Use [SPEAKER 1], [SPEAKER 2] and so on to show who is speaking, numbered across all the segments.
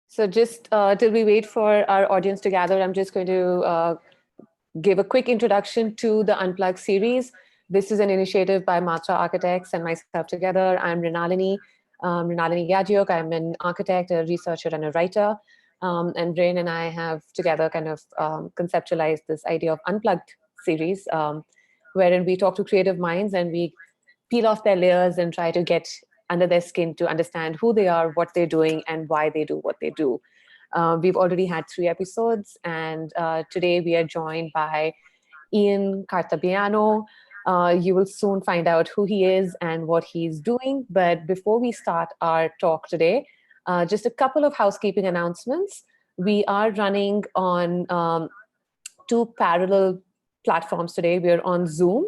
[SPEAKER 1] So just till we wait for our audience to gather, I'm just going to give a quick introduction to the Unplugged series. This is an initiative by Matra Architects and myself together. I'm Mrinalini Ghadiok. I'm an architect, a researcher, and a writer. And Rain and I have together kind of conceptualized this idea of Unplugged series, wherein we talk to creative minds and we peel off their layers and try to get under their skin to understand who they are, what they're doing, and why they do what they do. We've already had 3 episodes, and today we are joined by Ian Cartabiano. You will soon find out who he is and what he's doing. But before we start our talk today, just a couple of housekeeping announcements. We are running on 2 parallel platforms today. We are on Zoom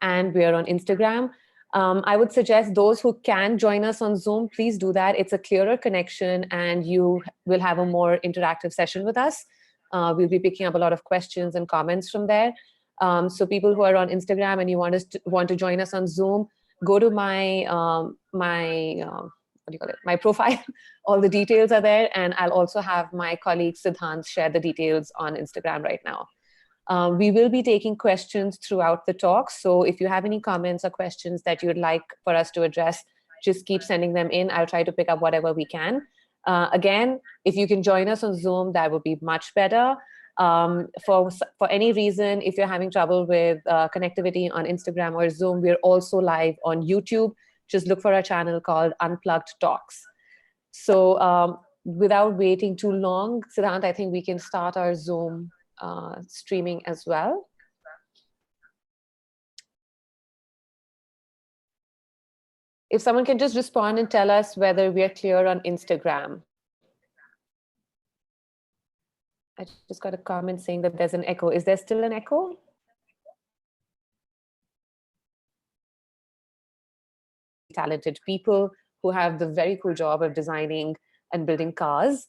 [SPEAKER 1] and we are on Instagram. I would suggest those who can join us on Zoom, please do that. It's a clearer connection and you will have a more interactive session with us. We'll be picking up a lot of questions and comments from there. So people who are on Instagram and you want to join us on Zoom, go to my my profile. All the details are there, and I'll also have my colleague Siddhant share the details on Instagram right now. We will be taking questions throughout the talk. So if you have any comments or questions that you'd like for us to address, just keep sending them in. I'll try to pick up whatever we can. Again, if you can join us on Zoom, that would be much better. For any reason, if you're having trouble with connectivity on Instagram or Zoom, we're also live on YouTube. Just look for our channel called Unplugged Talks. So without waiting too long, Siddhant, I think we can start our Zoom streaming as well. If someone can just respond and tell us whether we are clear on Instagram. I just got a comment saying that there's an echo. Is there still an echo? Talented people who have the very cool job of designing and building cars.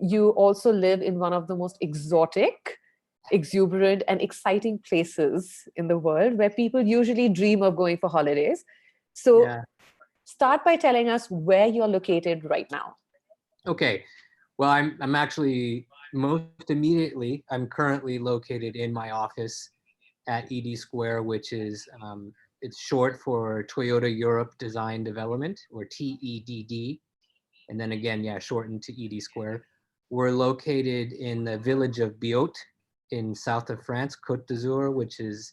[SPEAKER 1] You also live in one of the most exotic, exuberant, and exciting places in the world where people usually dream of going for holidays. So start by telling us where you're located right now.
[SPEAKER 2] Okay. Well, I'm actually most immediately, I'm currently located in my office at ED Square, which is, it's short for Toyota Europe Design Development, or TEDD. And then again, shortened to ED Square. We're located in the village of Biot in south of France, Côte d'Azur, which is,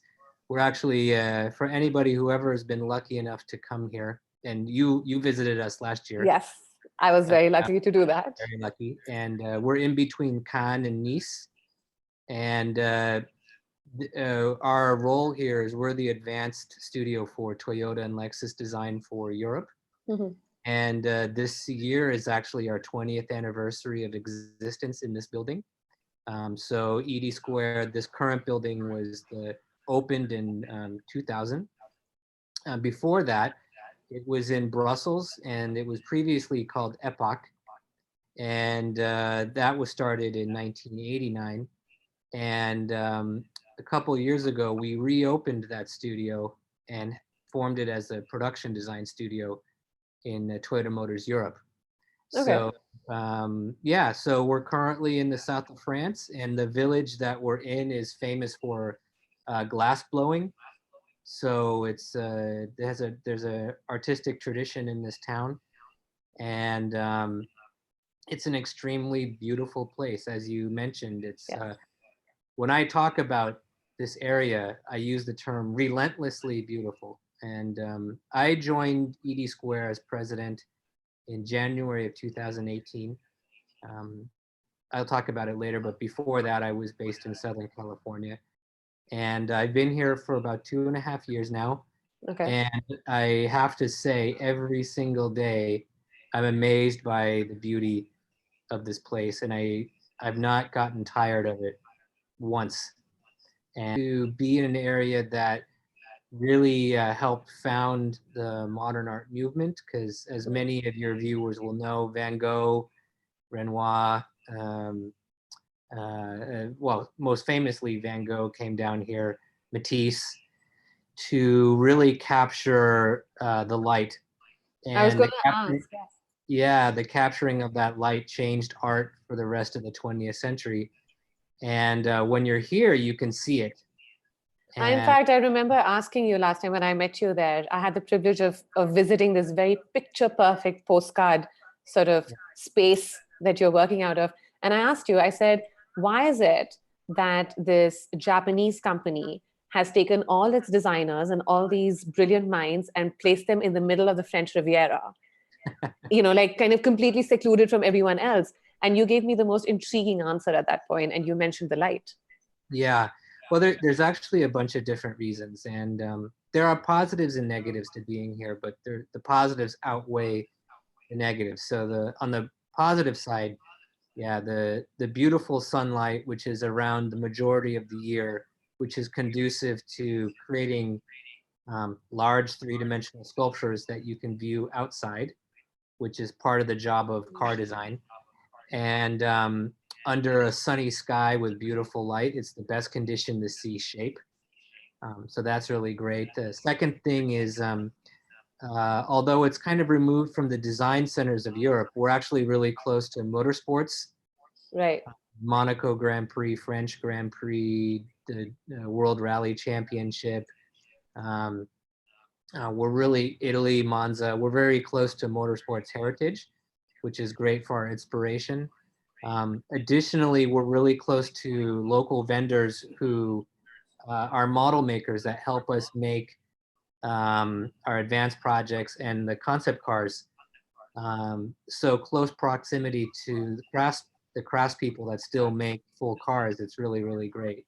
[SPEAKER 2] we're actually, for anybody who ever has been lucky enough to come here, and you visited us last year.
[SPEAKER 1] Yes, I was very lucky to do that.
[SPEAKER 2] Very lucky. And we're in between Cannes and Nice. And our role here is we're the advanced studio for Toyota and Lexus Design for Europe. Mm-hmm. And this year is actually our 20th anniversary of existence in this building. So ED Square, this current building was opened in 2000. Before that, it was in Brussels, and it was previously called Epoch. And that was started in 1989. And a couple of years ago, we reopened that studio and formed it as a production design studio in Toyota Motors Europe. Okay. So so we're currently in the south of France, and the village that we're in is famous for glass blowing. So it's there's a artistic tradition in this town, and it's an extremely beautiful place, as you mentioned. It's when I talk about this area, I use the term relentlessly beautiful. And I joined ED Square as president in January of 2018. I'll talk about it later, but before that, I was based in Southern California. And I've been here for about 2.5 years now. Okay. And I have to say, every single day, I'm amazed by the beauty of this place. And I've not gotten tired of it once. And to be in an area that really helped found the modern art movement, because as many of your viewers will know, Van Gogh, Renoir, well, most famously, Van Gogh came down here, Matisse, to really capture the light. And
[SPEAKER 1] I was going to ask, yes.
[SPEAKER 2] yeah, the capturing of that light changed art for the rest of the 20th century. And when you're here, you can see it.
[SPEAKER 1] In
[SPEAKER 2] And
[SPEAKER 1] fact, I remember asking you last time when I met you there, I had the privilege of visiting this very picture perfect postcard sort of space that you're working out of. And I asked you, I said, why is it that this Japanese company has taken all its designers and all these brilliant minds and placed them in the middle of the French Riviera? Like kind of completely secluded from everyone else. And you gave me the most intriguing answer at that point, and you mentioned the light.
[SPEAKER 2] yeah, well, there's actually a bunch of different reasons, and there are positives and negatives to being here, but the positives outweigh the negatives. So on the positive side, yeah, the beautiful sunlight, which is around the majority of the year, which is conducive to creating large three-dimensional sculptures that you can view outside, which is part of the job of car design. And under a sunny sky with beautiful light, it's the best condition to see shape. So that's really great. The second thing is, although it's kind of removed from the design centers of Europe, we're actually really close to motorsports.
[SPEAKER 1] Right.
[SPEAKER 2] Monaco Grand Prix, French Grand Prix, the World Rally Championship. We're really Italy, Monza. We're very close to motorsports heritage, which is great for our inspiration. Additionally, we're really close to local vendors who are model makers that help us make our advanced projects and the concept cars. So close proximity to the craftspeople that still make full cars. It's really, really great.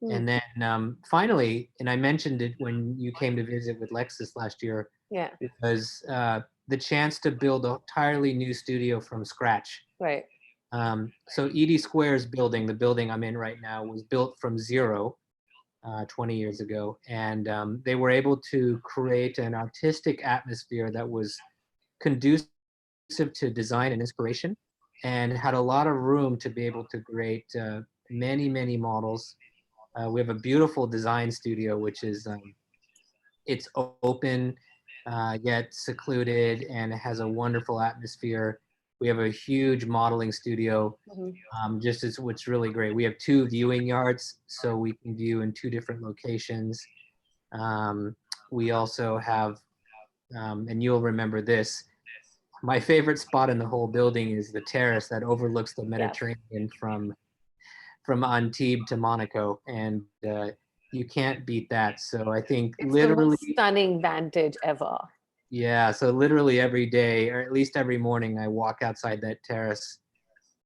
[SPEAKER 2] And then finally, and I mentioned it when you came to visit with Lexus last year,
[SPEAKER 1] Yeah.
[SPEAKER 2] was the chance to build an entirely new studio from scratch.
[SPEAKER 1] Right.
[SPEAKER 2] So Edie Square's building, the building I'm in right now, was built from zero 20 years ago. And they were able to create an artistic atmosphere that was conducive to design and inspiration, and had a lot of room to be able to create many, many models. We have a beautiful design studio, which is it's open yet secluded, and it has a wonderful atmosphere. We have a huge modeling studio, just as what's really great. We have 2 viewing yards, so we can view in 2 different locations. We also have, and you'll remember this, my favorite spot in the whole building is the terrace that overlooks the Mediterranean from Antibes to Monaco, and you can't beat that. So I think
[SPEAKER 1] It's
[SPEAKER 2] literally
[SPEAKER 1] the most stunning vantage ever.
[SPEAKER 2] Yeah, so literally every day, or at least every morning, I walk outside that terrace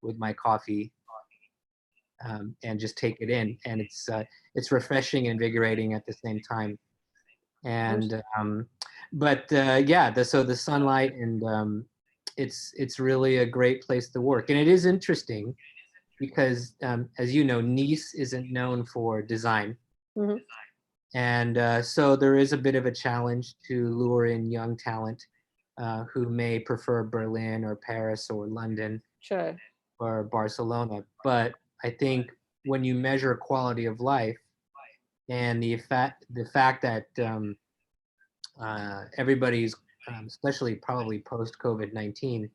[SPEAKER 2] with my coffee and just take it in, and it's refreshing and invigorating at the same time. And so the sunlight, and it's really a great place to work. And it is interesting because, as you know, Nice isn't known for design. And so there is a bit of a challenge to lure in young talent who may prefer Berlin or Paris or London or Barcelona. But I think when you measure quality of life and the fact that everybody's, especially probably post COVID-19,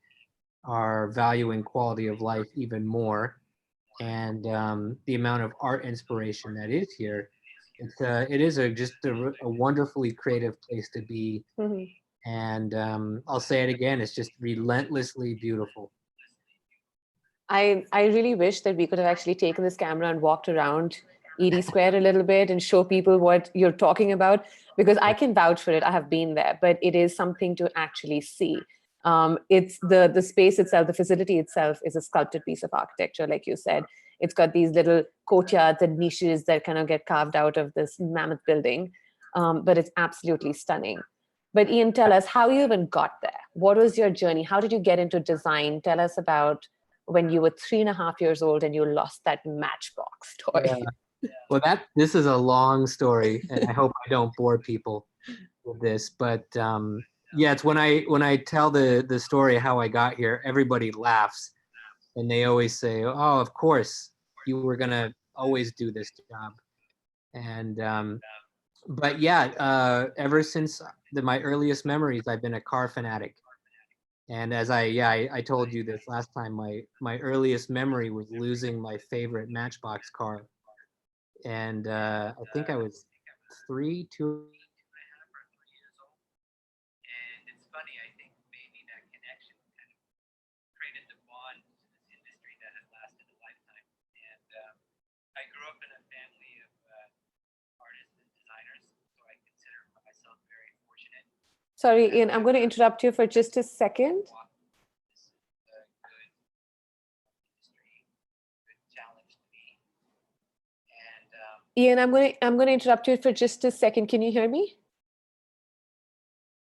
[SPEAKER 2] are valuing quality of life even more, and the amount of art inspiration that is here, it is just a wonderfully creative place to be. And I'll say it again, it's just relentlessly beautiful.
[SPEAKER 1] I really wish that we could have actually taken this camera and walked around Edie Square a little bit and show people what you're talking about, because I can vouch for it. I have been there, but it is something to actually see. It's the space itself, the facility itself is a sculpted piece of architecture, like you said. It's got these little courtyards and niches that kind of get carved out of this mammoth building, but it's absolutely stunning. But Ian, tell us how you even got there. What was your journey? How did you get into design? Tell us about when you were 3.5 years old and you lost that Matchbox toy.
[SPEAKER 2] Yeah. Well, this is a long story, and I hope I don't bore people with this. But yeah, it's when I tell the story how I got here, everybody laughs, and they always say, "Oh, of course, you were gonna always do this job." And but yeah, ever since my earliest memories, I've been a car fanatic. And as I told you this last time, my earliest memory was losing my favorite Matchbox car. And I think I was 2 years old. And it's funny, I think maybe that connection kind of created the bond to this industry that has lasted a lifetime. And I grew up in a family of artists and designers, so I consider myself very fortunate.
[SPEAKER 1] Sorry, Ian, I'm going to interrupt you for just a second.
[SPEAKER 2] This is a good industry, good challenge to me. And
[SPEAKER 1] Ian, I'm going to interrupt you for just a second. Can you hear me?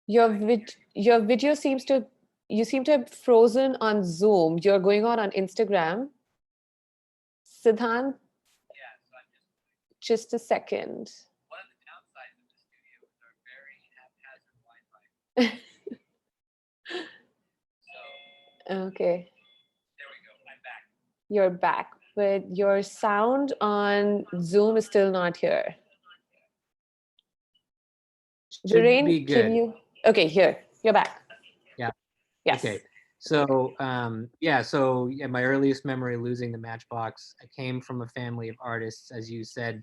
[SPEAKER 1] Your video seems to, you seem to have frozen on Zoom. You're going on Instagram. Siddhant,
[SPEAKER 2] yeah, so I'm
[SPEAKER 1] just a second.
[SPEAKER 2] one of the downsides of the studio is our very haphazard Wi-Fi. So
[SPEAKER 1] Okay,
[SPEAKER 2] there we go. I'm back.
[SPEAKER 1] you're back, but your sound on Zoom is still not here.
[SPEAKER 2] Should be
[SPEAKER 1] Viren,
[SPEAKER 2] good.
[SPEAKER 1] can you? Okay, here, you're back.
[SPEAKER 2] Yeah.
[SPEAKER 1] Yes.
[SPEAKER 2] Okay. So so my earliest memory losing the Matchbox, I came from a family of artists, as you said.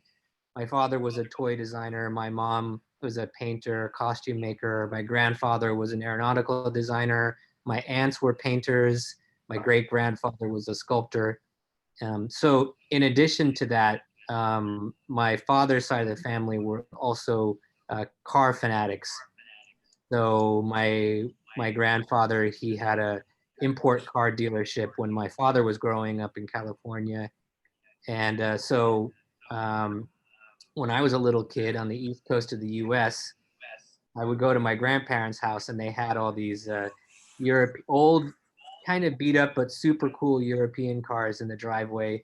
[SPEAKER 2] My father was a toy designer. My mom was a painter, costume maker. My grandfather was an aeronautical designer. My aunts were painters. My great grandfather was a sculptor. So in addition to that, my father's side of the family were also car fanatics. So my grandfather, he had a import car dealership when my father was growing up in California. And when I was a little kid on the east coast of the US, I would go to my grandparents' house and they had all these old, kind of beat up but super cool European cars in the driveway.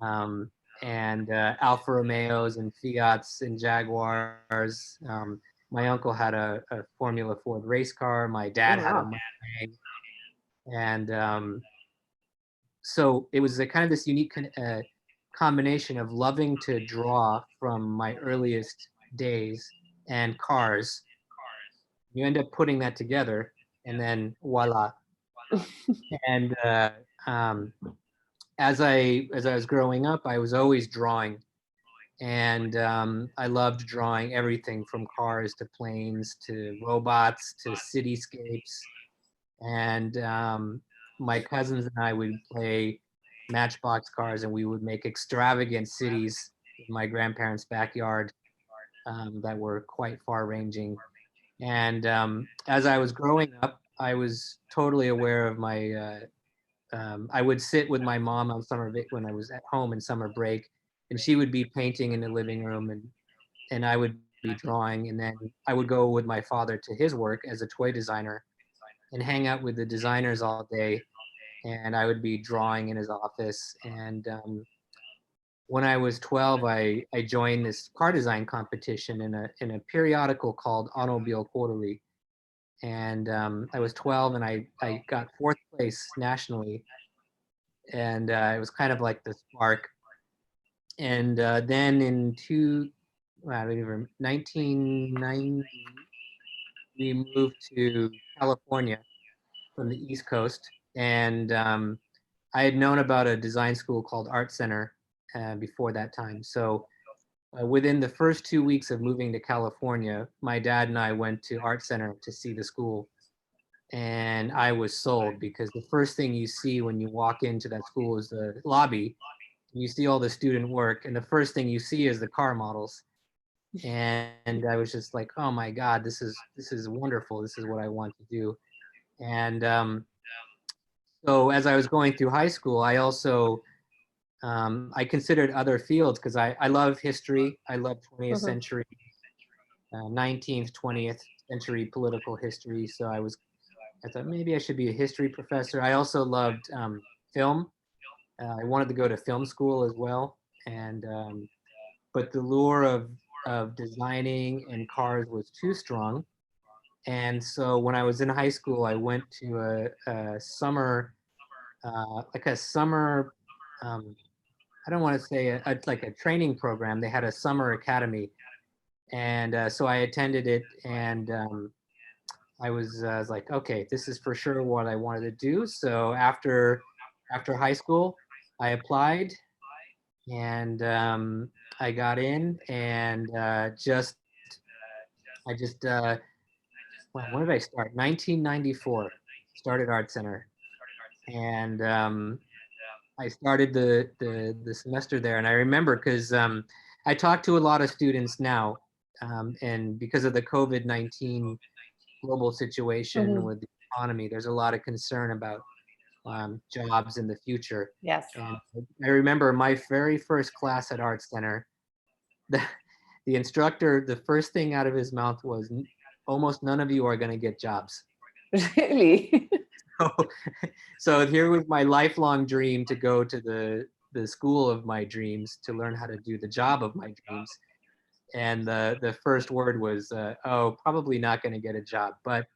[SPEAKER 2] And Alfa Romeos and Fiats and Jaguars. My uncle had a Formula Ford race car. My dad had a
[SPEAKER 1] Wow.
[SPEAKER 2] Mustang. And so it was a kind of this unique combination of loving to draw from my earliest days and cars. You end up putting that together, and then voila. And as I was growing up, I was always drawing, and I loved drawing everything from cars to planes to robots to cityscapes. And my cousins and I would play Matchbox cars, and we would make extravagant cities in my grandparents' backyard that were quite far-ranging. And as I was growing up, I was totally aware of my. I would sit with my mom on when I was at home in summer break, and she would be painting in the living room, and I would be drawing, and then I would go with my father to his work as a toy designer and hang out with the designers all day, and I would be drawing in his office. And when I was 12, I joined this car design competition in a periodical called Automobile Quarterly. And I was 12 and I got fourth place nationally. And it was kind of like the spark. And then in 1990, we moved to California from the East Coast. And I had known about a design school called Art Center before that time. So within the first 2 weeks of moving to California, my dad and I went to Art Center to see the school. And I was sold because the first thing you see when you walk into that school is the lobby. You see all the student work, and the first thing you see is the car models. And I was just like, oh my God, this is wonderful. This is what I want to do. And so as I was going through high school, I also I considered other fields because I love history. I love 20th century, 19th, 20th century political history. So I thought maybe I should be a history professor. I also loved film. I wanted to go to film school as well. And but the lure of designing and cars was too strong. And so when I was in high school, I went to a summer, like a summer, I don't want to say like a training program. They had a summer academy. And so I attended it. And I was like, okay, this is for sure what I wanted to do. So after high school, I applied and I got in and I just well, when did I start? 1994, started Art Center, and I started the semester there. And I remember because I talk to a lot of students now, and because of the COVID-19 global situation
[SPEAKER 1] Mhm.
[SPEAKER 2] with the economy, there's a lot of concern about jobs in the future.
[SPEAKER 1] Yes.
[SPEAKER 2] And I remember my very first class at Art Center, the, the instructor, the first thing out of his mouth was, almost none of you are going to get jobs.
[SPEAKER 1] Really?
[SPEAKER 2] So, so here was my lifelong dream to go to the school of my dreams to learn how to do the job of my dreams. And the first word was, oh, probably not going to get a job, but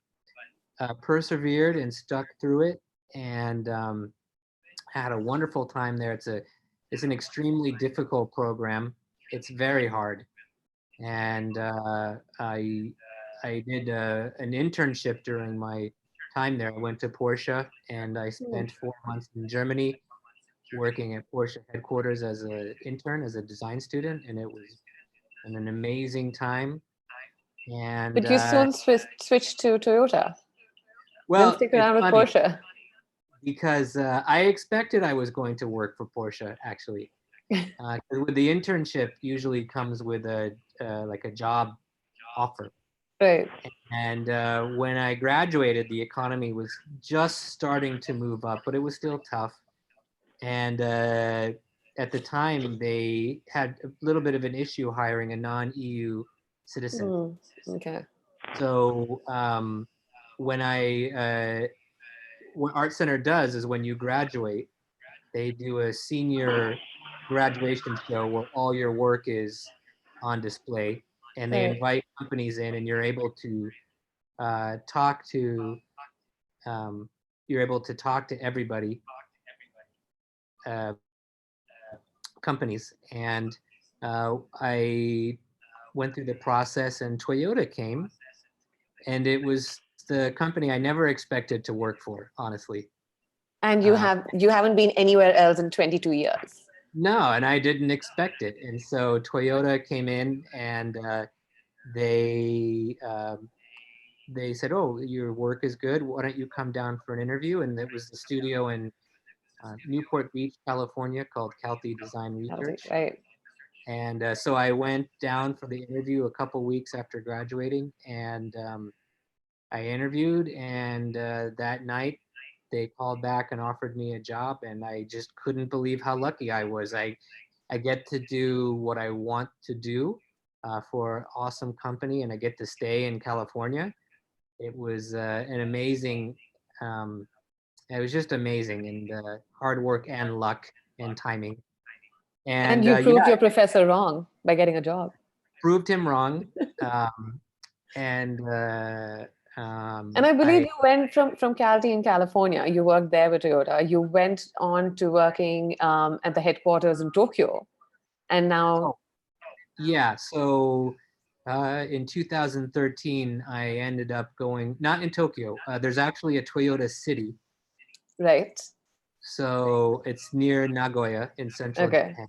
[SPEAKER 2] persevered and stuck through it, and had a wonderful time there. It's an extremely difficult program. It's very hard, and I did an internship during my time there. I went to Porsche and I
[SPEAKER 1] Hmm.
[SPEAKER 2] spent 4 months in Germany working at Porsche headquarters as an intern, as a design student, and it was an amazing time. And
[SPEAKER 1] But you soon switched to Toyota. Didn't
[SPEAKER 2] well,
[SPEAKER 1] stick
[SPEAKER 2] it's
[SPEAKER 1] around with
[SPEAKER 2] funny
[SPEAKER 1] Porsche.
[SPEAKER 2] because I expected I was going to work for Porsche actually. 'Cause with the internship usually comes with a like a job offer.
[SPEAKER 1] Right.
[SPEAKER 2] And when I graduated, the economy was just starting to move up, but it was still tough. And at the time, they had a little bit of an issue hiring a non-EU citizen.
[SPEAKER 1] Mm. Okay.
[SPEAKER 2] So when what Art Center does is when you graduate, they do a senior graduation show where all your work is on display, and they
[SPEAKER 1] Right.
[SPEAKER 2] invite companies in, and talk to um, you're able to talk to everybody, uh, companies. And I went through the process, and Toyota came, and it was the company I never expected to work for, honestly.
[SPEAKER 1] And
[SPEAKER 2] Uh,
[SPEAKER 1] you haven't been anywhere else in 22 years.
[SPEAKER 2] no, and I didn't expect it. And so Toyota came in, and they they said, "Oh, your work is good. Why don't you come down for an interview?" And it was the studio in Newport Beach, California, called CALTY Design
[SPEAKER 1] Healthy,
[SPEAKER 2] Research.
[SPEAKER 1] right?
[SPEAKER 2] And so I went down for the interview a couple weeks after graduating, and I interviewed. And that night, they called back and offered me a job, and I just couldn't believe how lucky I was. I get to do what I want to do for an awesome company, and I get to stay in California. It was an amazing. Um, it was just amazing, and hard work and luck and timing.
[SPEAKER 1] And
[SPEAKER 2] And
[SPEAKER 1] you
[SPEAKER 2] yeah,
[SPEAKER 1] proved your professor wrong by getting a job.
[SPEAKER 2] proved him wrong. And
[SPEAKER 1] And I believe
[SPEAKER 2] I
[SPEAKER 1] you went from CalTE in California. You worked there with Toyota. You went on to working at the headquarters in Tokyo, and now,
[SPEAKER 2] oh, yeah. So in 2013, I ended up going not in Tokyo. There's actually a Toyota City,
[SPEAKER 1] right?
[SPEAKER 2] so it's near Nagoya in central
[SPEAKER 1] Okay.
[SPEAKER 2] Japan.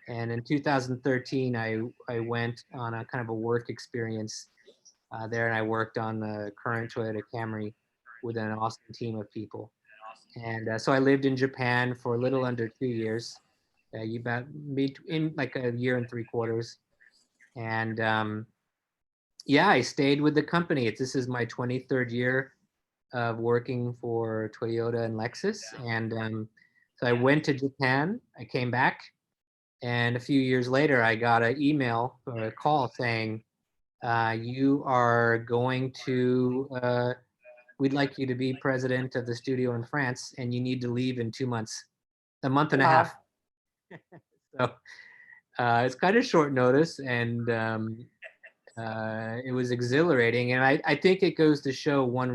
[SPEAKER 2] And in 2013, I went on a kind of a work experience there, and I worked on the current Toyota Camry with an awesome team of people. And so I lived in Japan for a little under 2 years, you about in like a year and 3 quarters. And yeah, I stayed with the company. This is my 23rd year of working for Toyota and Lexus. And so I went to Japan, I came back, and a few years later, I got an email or a call saying, you are going to, we'd like you to be president of the studio in France, and you need to leave in 2 months, a month and a
[SPEAKER 1] Wow.
[SPEAKER 2] half. So it's kind of short notice, and it was exhilarating. And I think it goes to show one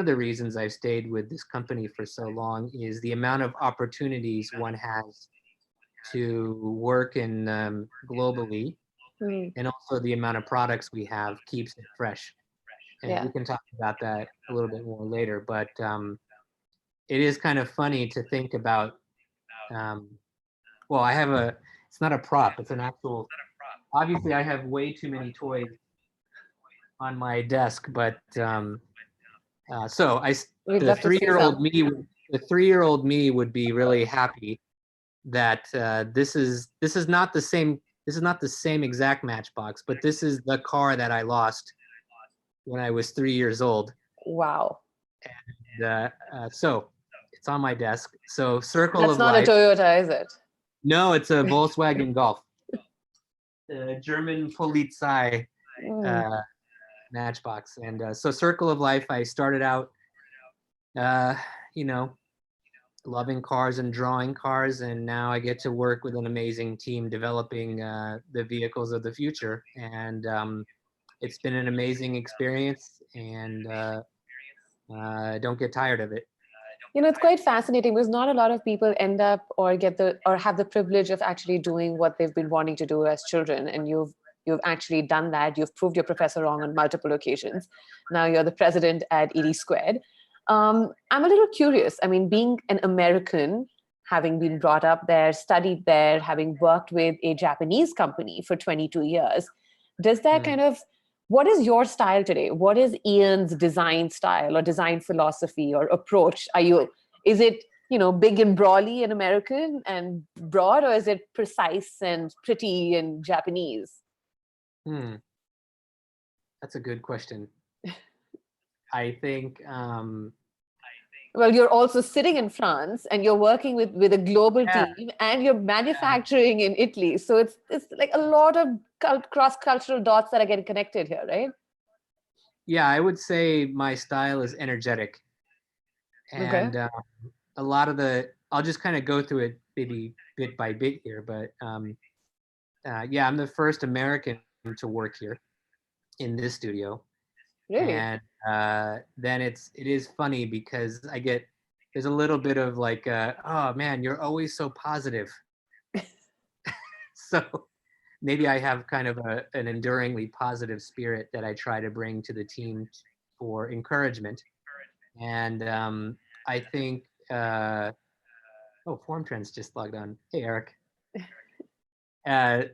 [SPEAKER 2] of the reasons I've stayed with this company for so long is the amount of opportunities one has to work in globally,
[SPEAKER 1] Hmm.
[SPEAKER 2] and also the amount of products we have keeps it fresh. and we can talk about that a little bit more later. But it is kind of funny to think about. Well, I have it's not a prop, it's an actual, obviously I have way too many toys on my desk, but so
[SPEAKER 1] We'd
[SPEAKER 2] the
[SPEAKER 1] love to see
[SPEAKER 2] 3-year-old
[SPEAKER 1] some.
[SPEAKER 2] me, the 3-year-old me would be really happy that this is not the same, this is not the same exact Matchbox, but this is the car that I lost when I was 3 years old.
[SPEAKER 1] Wow.
[SPEAKER 2] And so it's on my desk. So Circle
[SPEAKER 1] That's
[SPEAKER 2] of
[SPEAKER 1] not
[SPEAKER 2] Life.
[SPEAKER 1] a Toyota, is it?
[SPEAKER 2] No, it's a Volkswagen Golf. German Polizei Matchbox. And so Circle of Life, I started out, you know, loving cars and drawing cars, and now I get to work with an amazing team developing the vehicles of the future. And it's been an amazing experience, and don't get tired of it.
[SPEAKER 1] You know, it's quite fascinating because not a lot of people end up or have the privilege of actually doing what they've been wanting to do as children. And you've actually done that. You've proved your professor wrong on multiple occasions. Now you're the president at 80 Squared. I'm a little curious. I mean, being an American, having been brought up there, studied there, having worked with a Japanese company for 22 years, does that kind of, what is your style today? What is Ian's design style or design philosophy or approach? Is it, big and brawly and American and broad, or is it precise and pretty and Japanese?
[SPEAKER 2] That's a good question. I think,
[SPEAKER 1] well, you're also sitting in France and you're working with a global team and you're manufacturing in Italy. So it's like a lot of cross-cultural dots that are getting connected here, right?
[SPEAKER 2] Yeah, I would say my style is energetic. And a lot of I'll just kind of go through it maybe bit by bit here, but yeah, I'm the first American to work here in this studio.
[SPEAKER 1] Really?
[SPEAKER 2] And then it is funny because there's a little bit of like, oh man, you're always so positive. So maybe I have kind of an enduringly positive spirit that I try to bring to the team for encouragement. And I think, Formtrans just logged on. Hey, Eric. I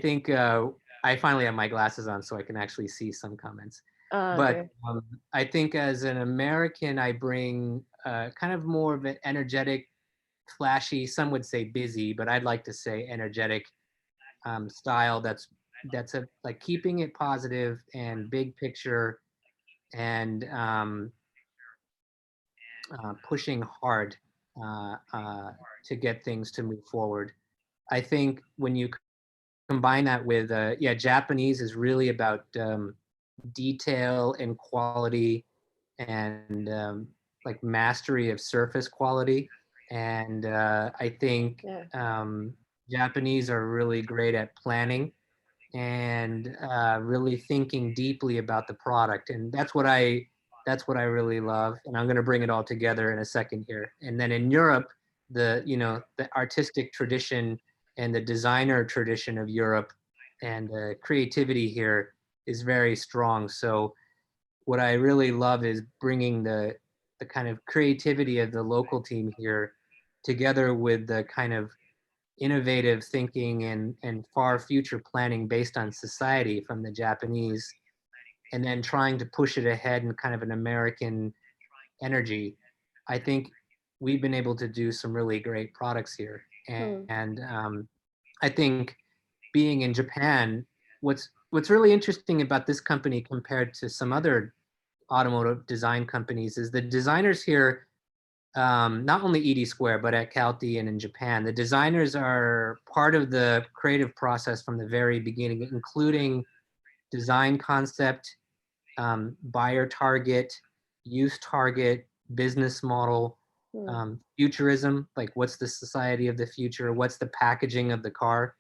[SPEAKER 2] think I finally have my glasses on so I can actually see some comments. But I think as an American, I bring kind of more of an energetic, flashy, some would say busy, but I'd like to say energetic style that's like keeping it positive and big picture and pushing hard to get things to move forward. I think when you combine that with, Japanese is really about detail and quality and like mastery of surface quality. And I think Japanese are really great at planning and really thinking deeply about the product. And that's what I really love. And I'm going to bring it all together in a second here. And then in Europe, the artistic tradition and the designer tradition of Europe and the creativity here is very strong. So what I really love is bringing the kind of creativity of the local team here together with the kind of innovative thinking and far future planning based on society from the Japanese, and then trying to push it ahead in kind of an American energy. I think we've been able to do some really great products here. And I think being in Japan, what's really interesting about this company compared to some other automotive design companies is the designers here, not only 80 Square, but at CALTY and in Japan, the designers are part of the creative process from the very beginning, including design concept, buyer target, use target, business model, futurism, like what's the society of the future, what's the packaging of the car.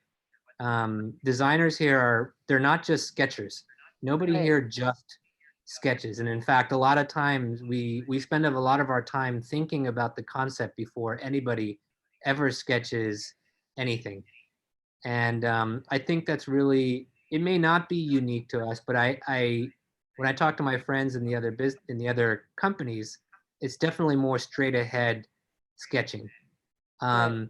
[SPEAKER 2] Designers here they're not just sketchers. Nobody here just sketches. And in fact, a lot of times we spend a lot of our time thinking about the concept before anybody ever sketches anything. And I think that's really, it may not be unique to us, but when I talk to my friends in the other companies, it's definitely more straight ahead sketching.
[SPEAKER 1] Right.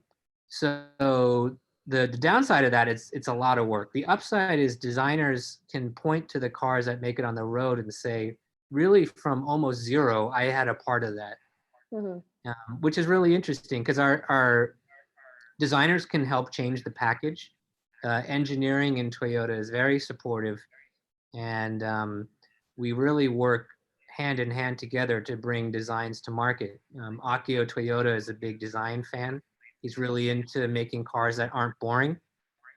[SPEAKER 2] So the downside of that is it's a lot of work. The upside is designers can point to the cars that make it on the road and say, really from almost zero, I had a part of that,
[SPEAKER 1] Hmm.
[SPEAKER 2] which is really interesting because our designers can help change the package. Engineering in Toyota is very supportive, and we really work hand in hand together to bring designs to market. Akio Toyota is a big design fan. He's really into making cars that aren't boring,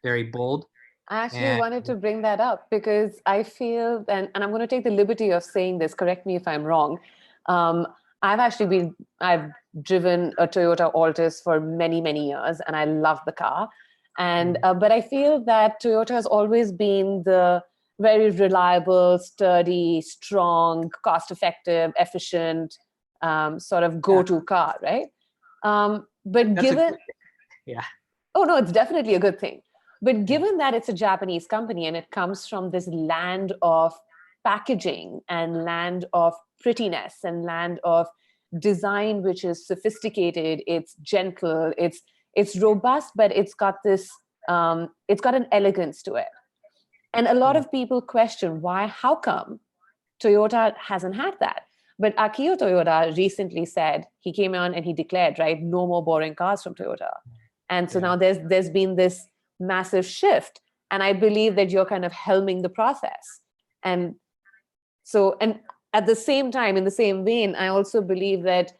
[SPEAKER 2] very bold.
[SPEAKER 1] I actually
[SPEAKER 2] And
[SPEAKER 1] wanted to bring that up because I feel, and I'm going to take the liberty of saying this, correct me if I'm wrong. Um, I've driven a Toyota Altis for many, many years, and I love the car. And, but I feel that Toyota has always been the very reliable, sturdy, strong, cost-effective, efficient sort of
[SPEAKER 2] yeah,
[SPEAKER 1] go-to car, right? But
[SPEAKER 2] that's a good
[SPEAKER 1] given,
[SPEAKER 2] thing. Yeah.
[SPEAKER 1] oh no, it's definitely a good thing. But given that it's a Japanese company and it comes from this land of packaging and land of prettiness and land of design, which is sophisticated, it's gentle, it's robust, but it's got an elegance to it. And a lot
[SPEAKER 2] Yeah.
[SPEAKER 1] of people question why, how come Toyota hasn't had that? But Akio Toyoda recently said, he came on and he declared, right, no more boring cars from Toyota. And so
[SPEAKER 2] Yeah.
[SPEAKER 1] now there's been this massive shift. And I believe that you're kind of helming the process. And so, and at the same time, in the same vein, I also believe that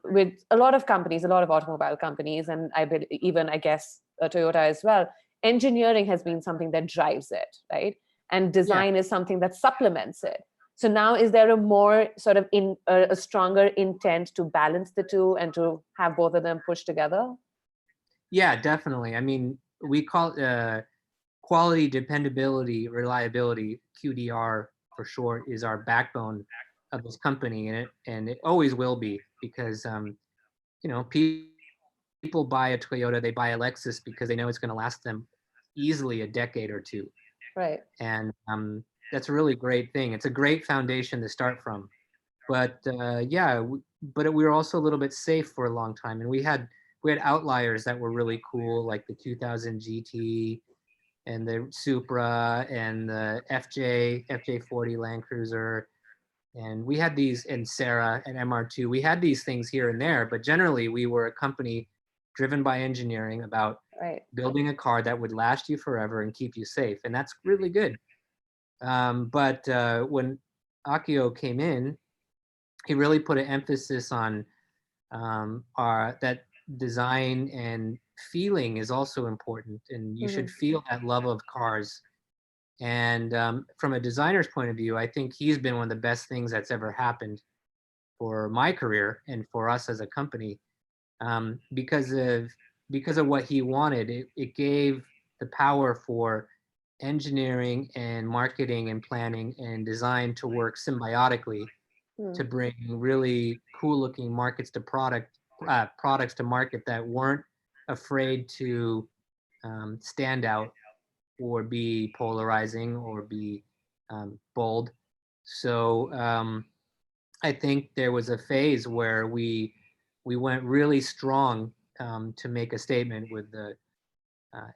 [SPEAKER 1] with a lot of companies, a lot of automobile companies, and even I guess Toyota as well, engineering has been something that drives it, right? And
[SPEAKER 2] Yeah.
[SPEAKER 1] design is something that supplements it. So now, is there a more sort of a stronger intent to balance the two and to have both of them pushed together?
[SPEAKER 2] Yeah, definitely. I mean, we call it quality, dependability, reliability, QDR for short, is our backbone of this company, and it always will be because people buy a Toyota, they buy a Lexus because they know it's going to last them easily a decade or two,
[SPEAKER 1] Right.
[SPEAKER 2] and that's a really great thing. It's a great foundation to start from. But but we were also a little bit safe for a long time, and we had outliers that were really cool, like the 2000 GT and the Supra and the FJ40 Land Cruiser. And we had these in Sarah and MR2. We had these things here and there, but generally we were a company driven by engineering about
[SPEAKER 1] Right.
[SPEAKER 2] building a car that would last you forever and keep you safe. And that's really good. But when Akio came in, he really put an emphasis on that design and feeling is also important, and you should
[SPEAKER 1] Hmm.
[SPEAKER 2] feel that love of cars. And from a designer's point of view, I think he's been one of the best things that's ever happened for my career and for us as a company, because of what he wanted. It gave the power for engineering and marketing and planning and design to work symbiotically to bring really cool looking products to market that weren't afraid to stand out or be polarizing or be bold. So I think there was a phase where we went really strong to make a statement with the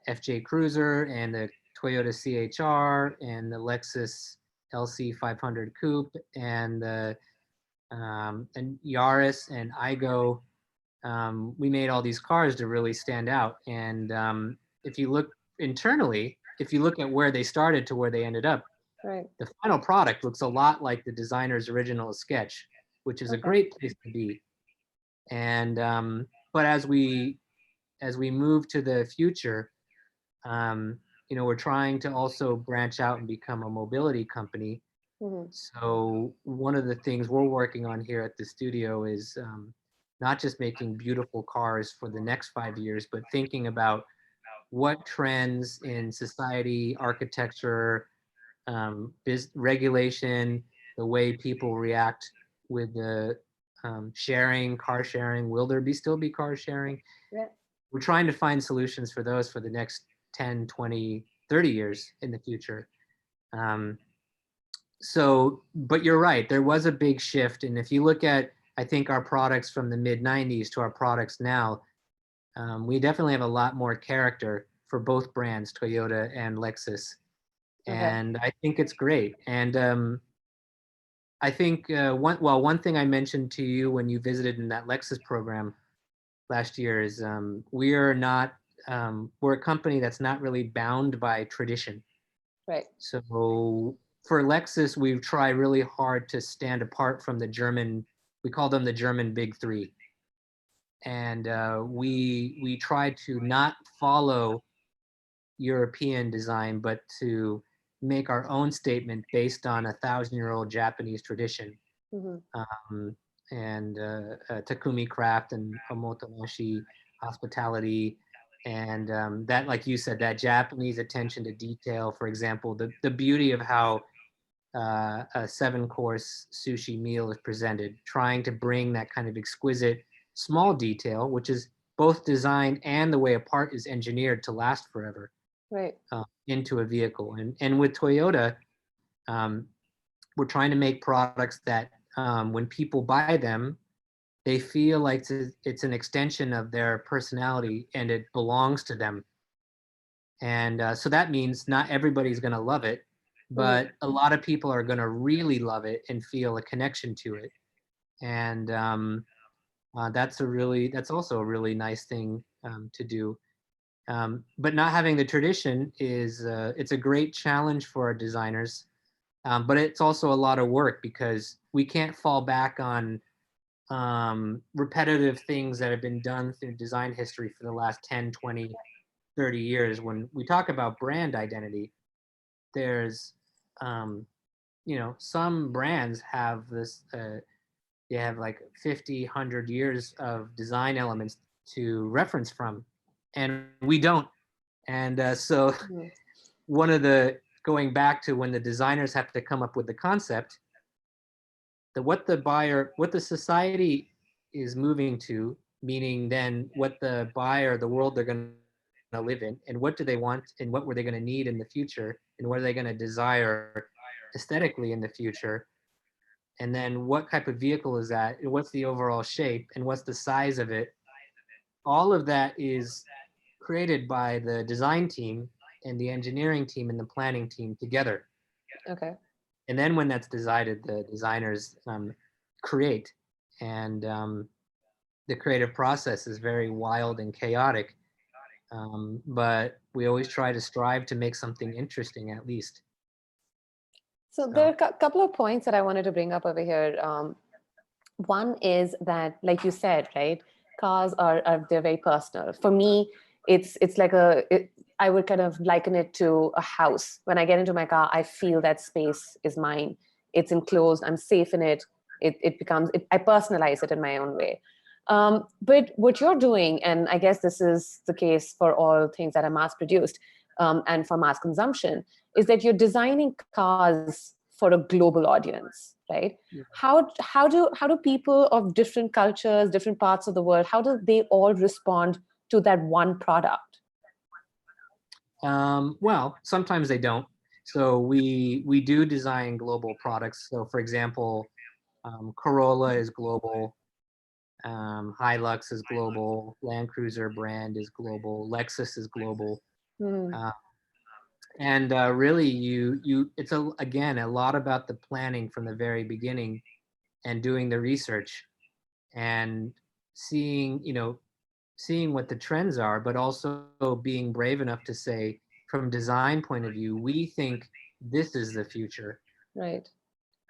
[SPEAKER 2] FJ Cruiser and the Toyota CHR and the Lexus LC 500 Coupe and the and Yaris and Igo. We made all these cars to really stand out. And if you look internally, if you look at where they started to where they ended up,
[SPEAKER 1] Right.
[SPEAKER 2] the final product looks a lot like the designer's original sketch, which is a
[SPEAKER 1] Okay.
[SPEAKER 2] great place to be. And but as we move to the future, um, we're trying to also branch out and become a mobility company.
[SPEAKER 1] Hmm.
[SPEAKER 2] So one of the things we're working on here at the studio is not just making beautiful cars for the next 5 years, but thinking about what trends in society, architecture, regulation, the way people react with the car sharing. Will there still be car sharing?
[SPEAKER 1] Yeah.
[SPEAKER 2] We're trying to find solutions for those for the next 10, 20, 30 years in the future. So, but you're right, there was a big shift. And if you look at, I think, our products from the mid 90s to our products now, we definitely have a lot more character for both brands, Toyota and Lexus. And I think it's great. And I think one thing I mentioned to you when you visited in that Lexus program last year is we are not, we're a company that's not really bound by tradition.
[SPEAKER 1] Right.
[SPEAKER 2] So for Lexus, we've tried really hard to stand apart from the German, we call them the German Big Three. And we try to not follow European design, but to make our own statement based on 1,000-year-old Japanese tradition. And Takumi craft and omotenashi hospitality. And that, like you said, that Japanese attention to detail, for example, the beauty of how a 7-course sushi meal is presented, trying to bring that kind of exquisite small detail, which is both design and the way a part is engineered to last forever,
[SPEAKER 1] right,
[SPEAKER 2] into a vehicle. And with Toyota, we're trying to make products that when people buy them, they feel like it's an extension of their personality and it belongs to them. And so that means not everybody's going to love it, but a lot of people are going to really love it and feel a connection to it. And that's also a really nice thing to do. But not having the tradition is it's a great challenge for our designers, but it's also a lot of work because we can't fall back on repetitive things that have been done through design history for the last 10, 20, 30 years. When we talk about brand identity, there's some brands have this they have like 50, 100 years of design elements to reference from, and we don't. And so one of the, going back to when the designers have to come up with the concept, what the society is moving to, meaning then what the buyer, the world they're going to live in, and what do they want, and what were they going to need in the future, and what are they going to desire aesthetically in the future, and then what type of vehicle is that, and what's the overall shape, and what's the size of it. All of that is created by the design team and the engineering team and the planning team together.
[SPEAKER 1] Okay.
[SPEAKER 2] And then when that's decided, the designers create. And the creative process is very wild and chaotic. But we always try to strive to make something interesting, at least.
[SPEAKER 1] So there are a couple of points that I wanted to bring up over here. One is that, like you said, right, cars they're very personal. For me, it's like I would kind of liken it to a house. When I get into my car, I feel that space is mine. It's enclosed. I'm safe in it. I personalize it in my own way. But what you're doing, and I guess this is the case for all things that are mass produced and for mass consumption, is that you're designing cars for a global audience, right? Yeah. How do people of different cultures, different parts of the world, how do they all respond to that one product?
[SPEAKER 2] Well, sometimes they don't. So we do design global products. So for example, Corolla is global, Hilux is global, Land Cruiser brand is global, Lexus is global. And really it's again a lot about the planning from the very beginning and doing the research and seeing what the trends are, but also being brave enough to say, from design point of view, we think this is the future.
[SPEAKER 1] Right.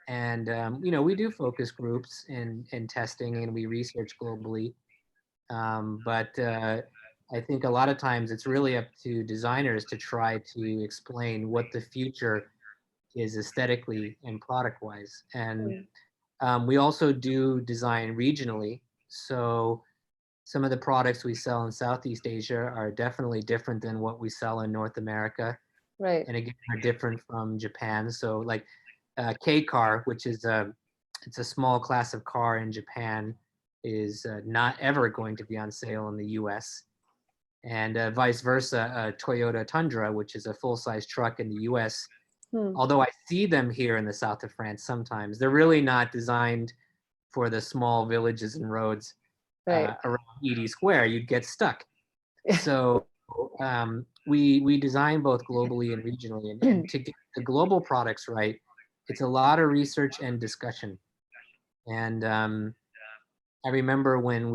[SPEAKER 2] And we do focus groups and testing, and we research globally. But I think a lot of times it's really up to designers to try to explain what the future is aesthetically and product-wise. And we also do design regionally. So some of the products we sell in Southeast Asia are definitely different than what we sell in North America.
[SPEAKER 1] Right.
[SPEAKER 2] And again, are different from Japan. So like K-car, which is it's a small class of car in Japan, is not ever going to be on sale in the US. and vice versa, a Toyota Tundra, which is a full-size truck in the US. Although I see them here in the south of France sometimes, they're really not designed for the small villages and roads around ED Square. You'd get stuck. So we design both globally and regionally, and to get the global products right, it's a lot of research and discussion. And I remember when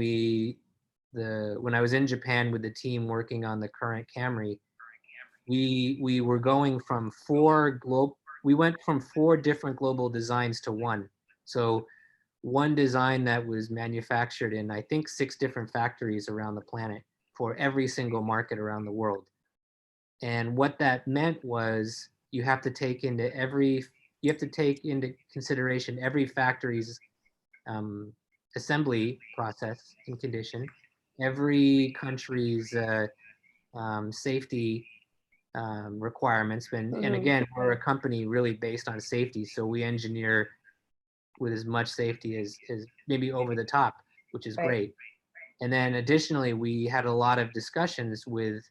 [SPEAKER 2] I was in Japan with the team working on the current Camry, we were going from we went from 4 different global designs to one. So one design that was manufactured in, I think, 6 different factories around the planet for every single market around the world. And what that meant was you have to take into consideration every factory's assembly process and condition, every country's safety requirements. And again, we're a company really based on safety, so we engineer with as much safety as maybe over the top, which is great. And then additionally, we had a lot of discussions with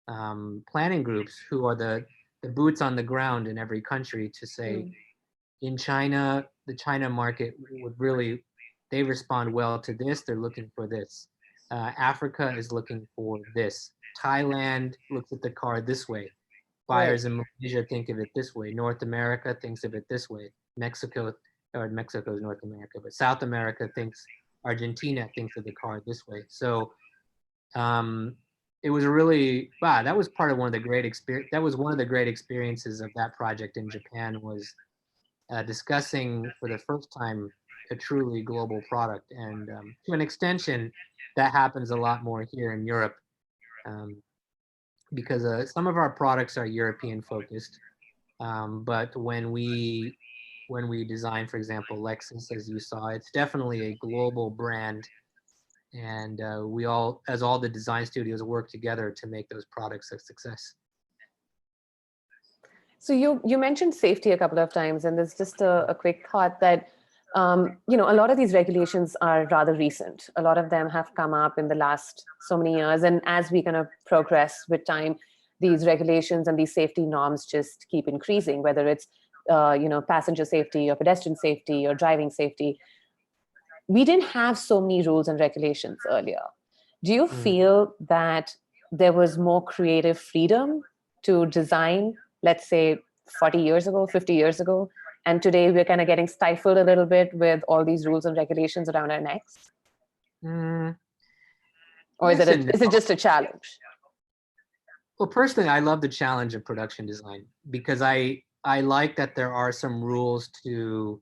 [SPEAKER 2] planning groups who are the boots on the ground in every country to say, in China, the China market would really, they respond well to this, they're looking for this. Africa is looking for this. Thailand looks at the car this way. Buyers in Malaysia think of it this way. North America thinks of it this way. Mexico is North America, but South America Argentina thinks of the car this way. So it was really, that was part of one of the great experiences of that project in Japan, was discussing for the first time a truly global product. And to an extension, that happens a lot more here in Europe, because some of our products are European focused. But when we design, for example, Lexus, as you saw, it's definitely a global brand. And we all, as all the design studios, work together to make those products a success.
[SPEAKER 1] So you mentioned safety a couple of times, and there's just a quick thought that a lot of these regulations are rather recent. A lot of them have come up in the last so many years, and as we kind of progress with time, these regulations and these safety norms just keep increasing, whether it's passenger safety or pedestrian safety or driving safety. We didn't have so many rules and regulations earlier. Do you feel that there was more creative freedom to design, let's say 40 years ago, 50 years ago, and today we're kind of getting stifled a little bit with all these rules and regulations around our necks? Or is it just a challenge?
[SPEAKER 2] Well, personally, I love the challenge of production design, because I like that there are some rules to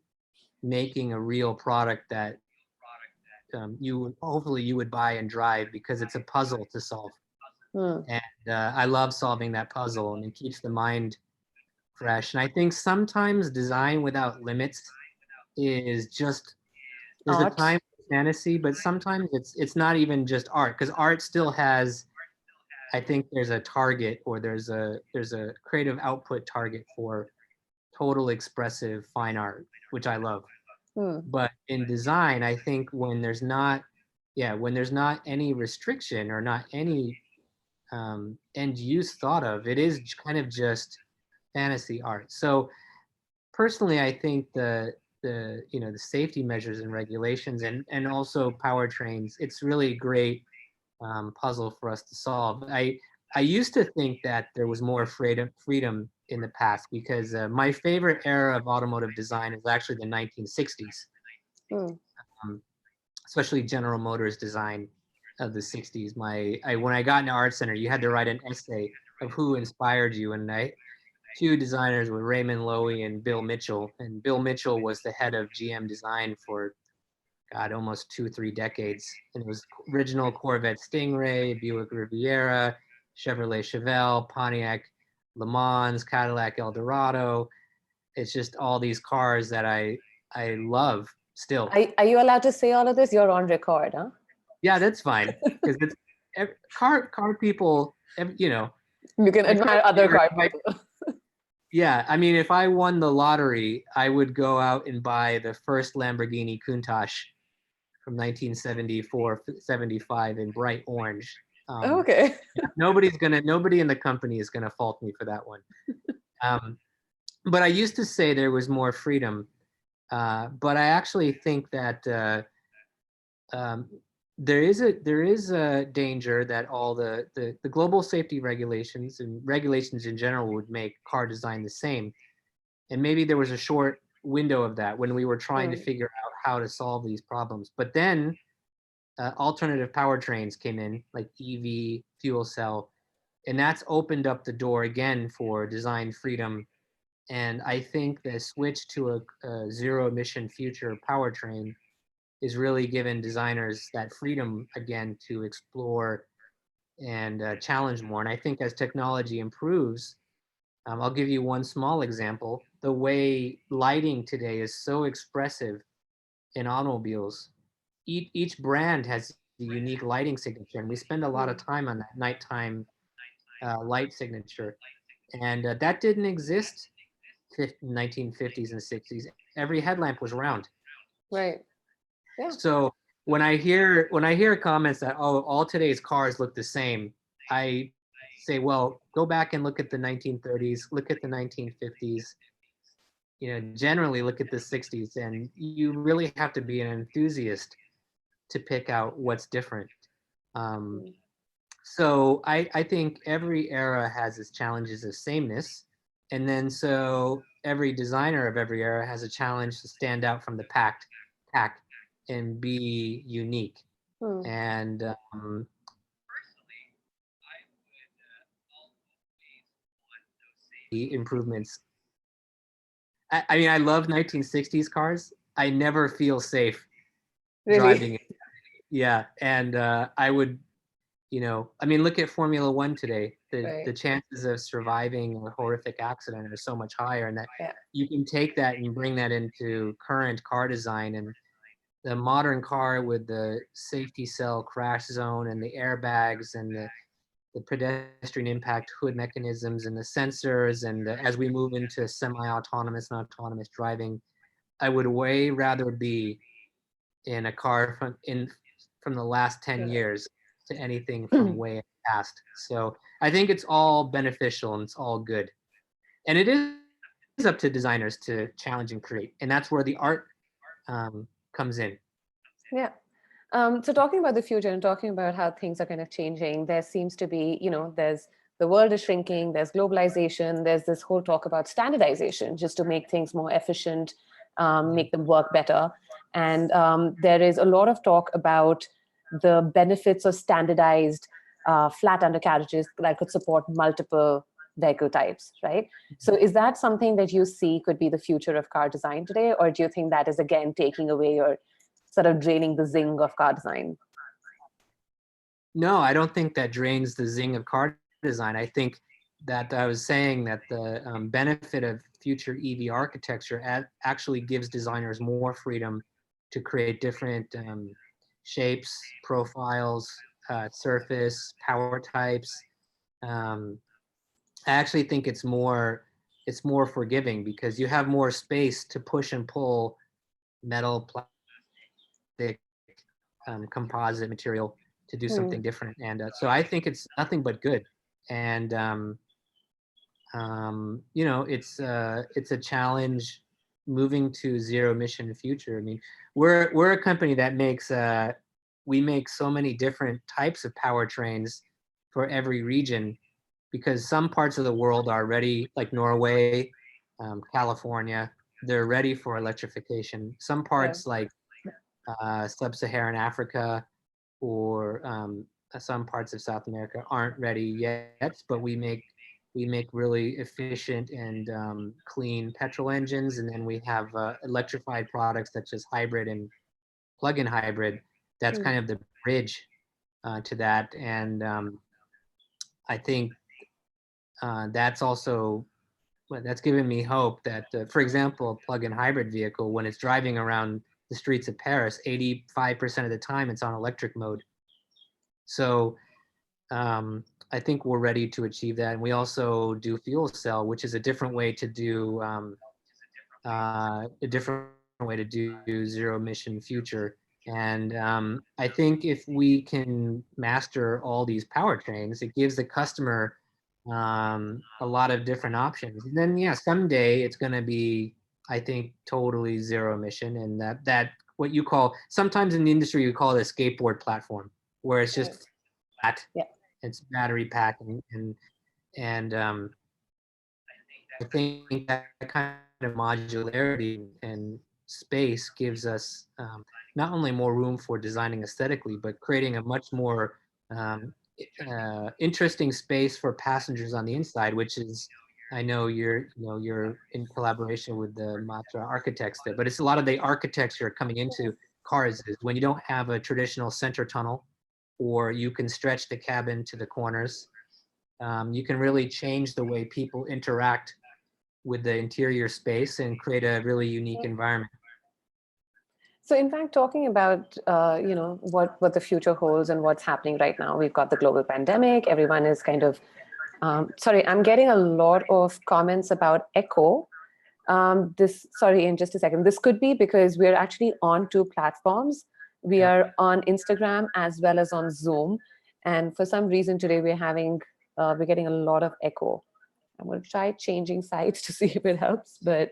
[SPEAKER 2] making a real product that hopefully you would buy and drive, because it's a puzzle to solve. And I love solving that puzzle, and it keeps the mind fresh. And I think sometimes design without limits is just, there's a time for fantasy, but sometimes it's not even just art, because art still has, I think there's a target, or there's a creative output target for total expressive fine art, which I love. But in design, I think when there's not any restriction or not any end use thought of, it is kind of just fantasy art. So personally, I think the safety measures and regulations and also powertrains, it's really a great puzzle for us to solve. I used to think that there was more freedom in the past, because my favorite era of automotive design is actually the 1960s, especially General Motors design of the 60s. When I got into Art Center, you had to write an essay of who inspired you, and two designers were Raymond Loewy and Bill Mitchell. And Bill Mitchell was the head of GM design for, God, almost 2-3 decades. And it was original Corvette Stingray, Buick Riviera, Chevrolet Chevelle, Pontiac Le Mans, Cadillac Eldorado. It's just all these cars that I love still.
[SPEAKER 1] Are you allowed to say all of this? You're on record, huh?
[SPEAKER 2] Yeah, that's fine. Because it's car people, You
[SPEAKER 1] can admire other car people.
[SPEAKER 2] Yeah, I mean, if I won the lottery, I would go out and buy the first Lamborghini Countach from 1974, 75 in bright orange.
[SPEAKER 1] Okay.
[SPEAKER 2] Nobody in the company is gonna fault me for that one. But I used to say there was more freedom, but I actually think that there is a danger that all the global safety regulations and regulations in general would make car design the same. And maybe there was a short window of that when we were trying to figure out how to solve these problems. But then alternative powertrains came in, like EV, fuel cell, and that's opened up the door again for design freedom. And I think the switch to a zero emission future powertrain is really given designers that freedom again to explore and challenge more. And I think as technology improves, I'll give you one small example. The way lighting today is so expressive in automobiles. Each brand has a unique lighting signature, and we spend a lot of time on that nighttime light signature. And that didn't exist in 1950s and 60s. Every headlamp was round.
[SPEAKER 1] Right. Yeah.
[SPEAKER 2] So when I hear comments that, oh, all today's cars look the same, I say, well, go back and look at the 1930s, look at the 1950s, generally look at the 60s, and you really have to be an enthusiast to pick out what's different. So I think every era has its challenges of sameness. And then so every designer of every era has a challenge to stand out from the pack and be unique. And the improvements. I mean, I love 1960s cars. I never feel safe driving it. Yeah, and I would, I mean, look at Formula One today. The chances of surviving a horrific accident are so much higher, and that you can take that and bring that into current car design. And the modern car with the safety cell crash zone and the airbags and the pedestrian impact hood mechanisms and the sensors, and as we move into semi-autonomous and autonomous driving, I would way rather be in a car from the last 10 years to anything from way past. So I think it's all beneficial and it's all good. And it is up to designers to challenge and create. And that's where the art comes in.
[SPEAKER 1] Yeah. So talking about the future and talking about how things are kind of changing, there seems to be, there's the world is shrinking, there's globalization, there's this whole talk about standardization just to make things more efficient, make them work better. And there is a lot of talk about the benefits of standardized flat undercarriages that could support multiple vehicle types, right? So is that something that you see could be the future of car design today? Or do you think that is, again, taking away or sort of draining the zing of car design?
[SPEAKER 2] No, I don't think that drains the zing of car design. I think that I was saying that the benefit of future EV architecture actually gives designers more freedom to create different shapes, profiles, surface, power types. I actually think it's more forgiving because you have more space to push and pull metal, plastic, composite material to do something different. And so I think it's nothing but good. And it's a challenge moving to zero emission future. I mean, we're a company that makes we make so many different types of powertrains for every region, because some parts of the world are ready, like Norway, California, they're ready for electrification. Some parts like sub-Saharan Africa or some parts of South America aren't ready yet, but we make really efficient and clean petrol engines, and then we have electrified products such as hybrid and plug-in hybrid. That's kind of the bridge to that, and I think that's also that's given me hope that, for example, a plug-in hybrid vehicle, when it's driving around the streets of Paris, 85% of the time it's on electric mode. So I think we're ready to achieve that. And we also do fuel cell, which is a different way to do zero emission future. And I think if we can master all these powertrains, it gives the customer a lot of different options. And then, yeah, someday it's going to be, I think, totally zero emission. And that what you call, sometimes in the industry, you call it a skateboard platform, where it's just flat,
[SPEAKER 1] Yeah.
[SPEAKER 2] it's battery pack, and I think that kind of modularity and space gives us not only more room for designing aesthetically, but creating a much more interesting space for passengers on the inside, which is, I know you're in collaboration with the Matra architects there, but it's a lot of the architecture coming into cars is when you don't have a traditional center tunnel, or you can stretch the cabin to the corners. You can really change the way people interact with the interior space and create a really unique environment.
[SPEAKER 1] So in fact, talking about, what the future holds and what's happening right now, we've got the global pandemic. Everyone is kind of, sorry, I'm getting a lot of comments about echo. Sorry, in just a second. This could be because we're actually on two platforms. We are on Instagram as well as on Zoom. And for some reason today we're getting a lot of echo. I'm going to try changing sides to see if it helps, but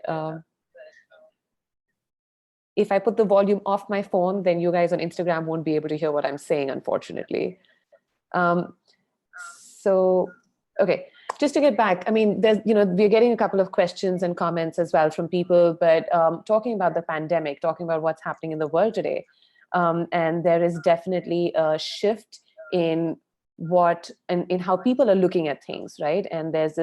[SPEAKER 1] if I put the volume off my phone, then you guys on Instagram won't be able to hear what I'm saying, unfortunately. So, okay, just to get back, I mean, we're getting a couple of questions and comments as well from people, but talking about the pandemic, talking about what's happening in the world today, and there is definitely a shift in in how people are looking at things, right? And there's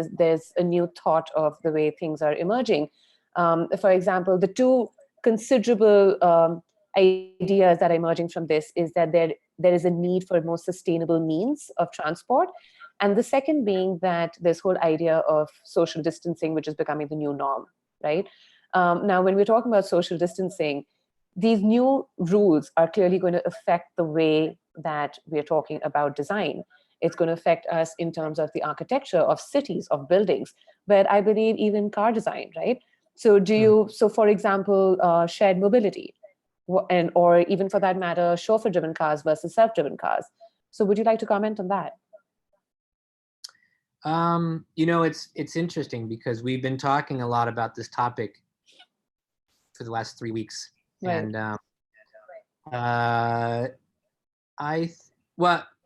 [SPEAKER 1] a new thought of the way things are emerging. For example, the two considerable ideas that are emerging from this is that there is a need for more sustainable means of transport. And the second being that this whole idea of social distancing, which is becoming the new norm, right? Now, when we're talking about social distancing, these new rules are clearly going to affect the way that we're talking about design. It's going to affect us in terms of the architecture of cities, of buildings, but I believe even car design, right? So so for example, shared mobility, or even for that matter, chauffeur-driven cars versus self-driven cars. So would you like to comment on that?
[SPEAKER 2] It's interesting because we've been talking a lot about this topic for the last 3 weeks.
[SPEAKER 1] Right.
[SPEAKER 2] And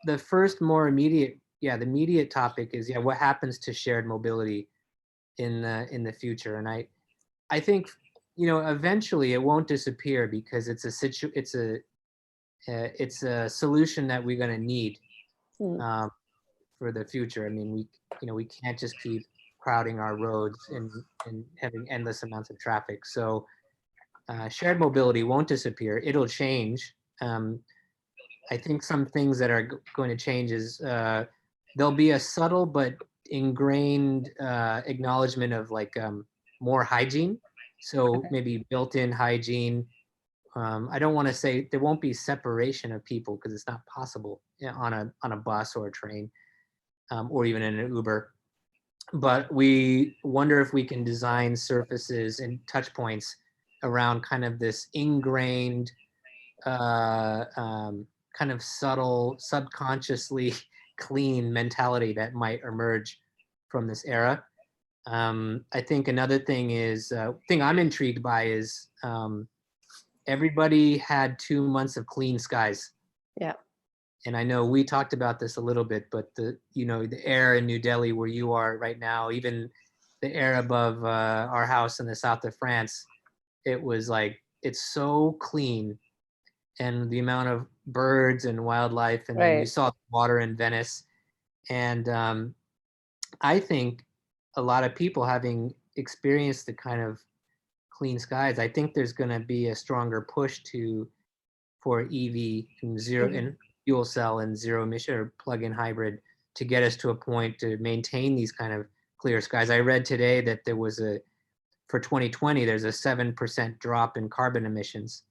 [SPEAKER 2] the first more immediate, the immediate topic is, what happens to shared mobility in the future? And I think, eventually it won't disappear because it's a solution that we're going to need for the future. I mean, we can't just keep crowding our roads and having endless amounts of traffic. So shared mobility won't disappear. It'll change. I think some things that are going to change is there'll be a subtle but ingrained acknowledgement of more hygiene. So maybe built-in hygiene. I don't want to say there won't be separation of people because it's not possible on a bus or a train or even in an Uber. But we wonder if we can design surfaces and touch points around kind of this ingrained, kind of subtle, subconsciously clean mentality that might emerge from this era. I think another thing I'm intrigued by is everybody had 2 months of clean skies.
[SPEAKER 1] Yeah.
[SPEAKER 2] And I know we talked about this a little bit, but the air in New Delhi where you are right now, even the air above our house in the south of France, it's so clean. And the amount of birds and wildlife, and then you saw water in Venice. And I think a lot of people having experienced the kind of clean skies, I think there's going to be a stronger push for EV and and fuel cell and zero emission or plug-in hybrid to get us to a point to maintain these kind of clear skies. I read today that there was for 2020, there's a 7% drop in carbon emissions,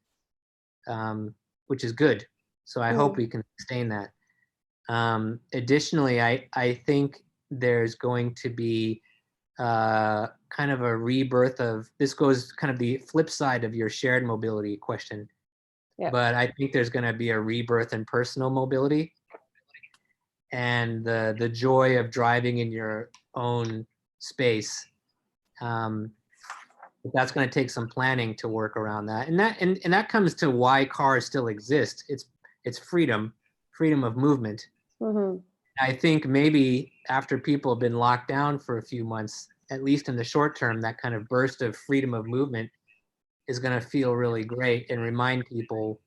[SPEAKER 2] which is good. So I hope we can sustain that. Additionally, I think there's going to be kind of a rebirth of, this goes kind of the flip side of your shared mobility question.
[SPEAKER 1] Yeah.
[SPEAKER 2] but I think there's going to be a rebirth in personal mobility, and the joy of driving in your own space. That's going to take some planning to work around that, and that comes to why cars still exist. It's freedom of movement.
[SPEAKER 1] Mm-hmm.
[SPEAKER 2] I think maybe after people have been locked down for a few months, at least in the short term, that kind of burst of freedom of movement is going to feel really great and remind people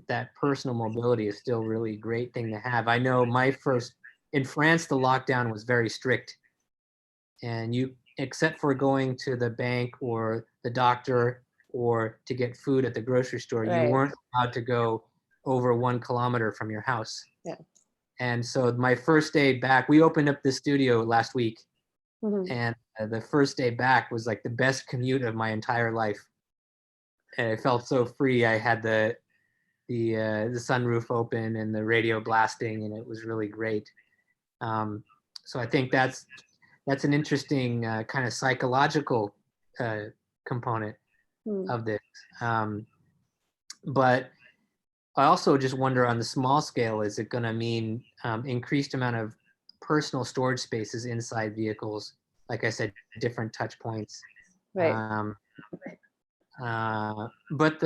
[SPEAKER 2] that personal mobility is still really great thing to have. I know in France, the lockdown was very strict, and except for going to the bank or the doctor or to get food at the grocery store, you weren't allowed to go over 1 kilometer from your house.
[SPEAKER 1] Yeah.
[SPEAKER 2] And so my first day back, we opened up the studio last week, and the first day back was like the best commute of my entire life. And I felt so free. I had the sunroof open and the radio blasting, and it was really great. So I think that's an interesting kind of psychological component of this. But I also just wonder, on the small scale, is it going to mean increased amount of personal storage spaces inside vehicles? Like I said, different touch points.
[SPEAKER 1] Right.
[SPEAKER 2] But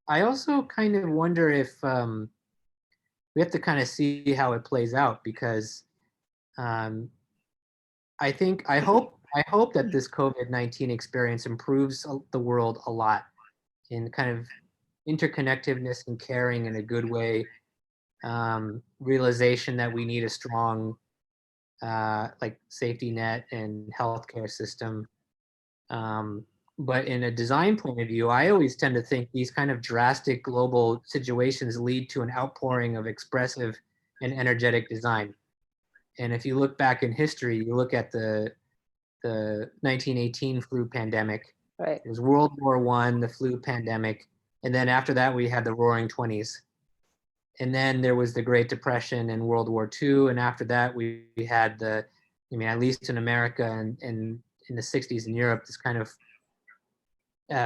[SPEAKER 2] I also kind of wonder if we have to kind of see how it plays out, because I hope that this COVID-19 experience improves the world a lot in kind of interconnectedness and caring in a good way, realization that we need a strong like safety net and healthcare system. But in a design point of view, I always tend to think these kind of drastic global situations lead to an outpouring of expressive and energetic design. And if you look back in history, you look at the 1918 flu pandemic.
[SPEAKER 1] Right.
[SPEAKER 2] It was World War I, the flu pandemic. And then after that, we had the Roaring '20s. And then there was the Great Depression and World War II. And after that, we had at least in America and in the '60s in Europe, this kind of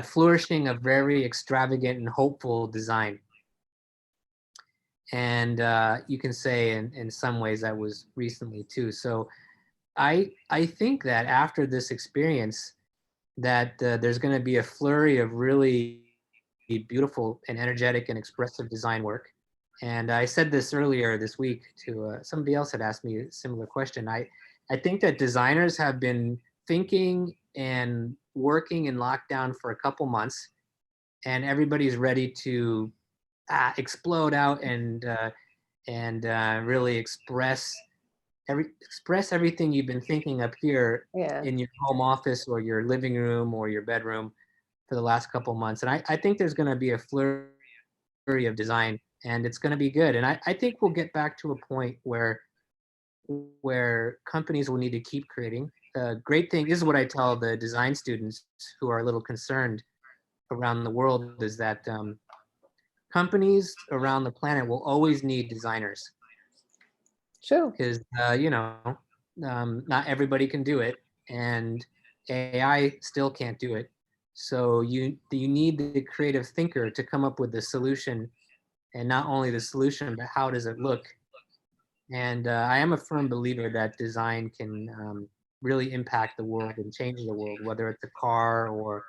[SPEAKER 2] flourishing of very extravagant and hopeful design. And you can say in some ways that was recently too. So I think that after this experience, that there's going to be a flurry of really beautiful and energetic and expressive design work. And I said this earlier this week to somebody else had asked me a similar question. I think that designers have been thinking and working in lockdown for a couple months, and everybody's ready to explode out and really express everything you've been thinking up here in your home office or your living room or your bedroom for the last couple months. And I think there's going to be a flurry of design, and it's going to be good. And I think we'll get back to a point where companies will need to keep creating. Great thing, this is what I tell the design students who are a little concerned around the world, is that companies around the planet will always need designers.
[SPEAKER 1] Sure.
[SPEAKER 2] Because not everybody can do it, and AI still can't do it. So you need the creative thinker to come up with the solution, and not only the solution, but how does it look? And I am a firm believer that design can really impact the world and change the world, whether it's a car or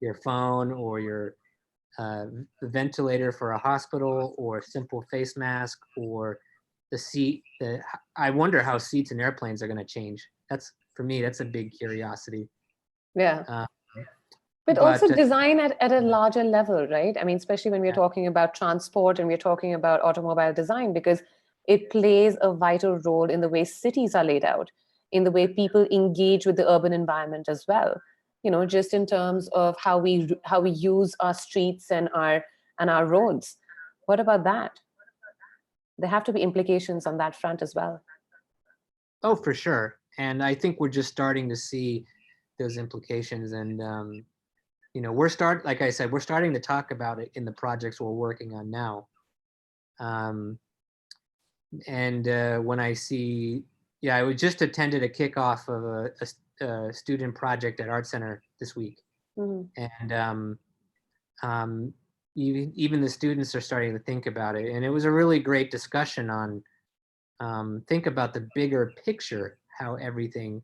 [SPEAKER 2] your phone or your ventilator for a hospital or a simple face mask or the seat. I wonder how seats in airplanes are going to change. For me, that's a big curiosity.
[SPEAKER 1] Yeah. But also design at a larger level, right? I mean, especially when we're talking about transport and we're talking about automobile design, because it plays a vital role in the way cities are laid out, in the way people engage with the urban environment as well. Just in terms of how we use our streets and our roads. What about that? There have to be implications on that front as well.
[SPEAKER 2] Oh, for sure. And I think we're just starting to see those implications. And like I said, we're starting to talk about it in the projects we're working on now. When I see, I just attended a kickoff of a student project at Art Center this week.
[SPEAKER 1] Mm-hmm.
[SPEAKER 2] And even the students are starting to think about it. And it was a really great discussion on think about the bigger picture, how everything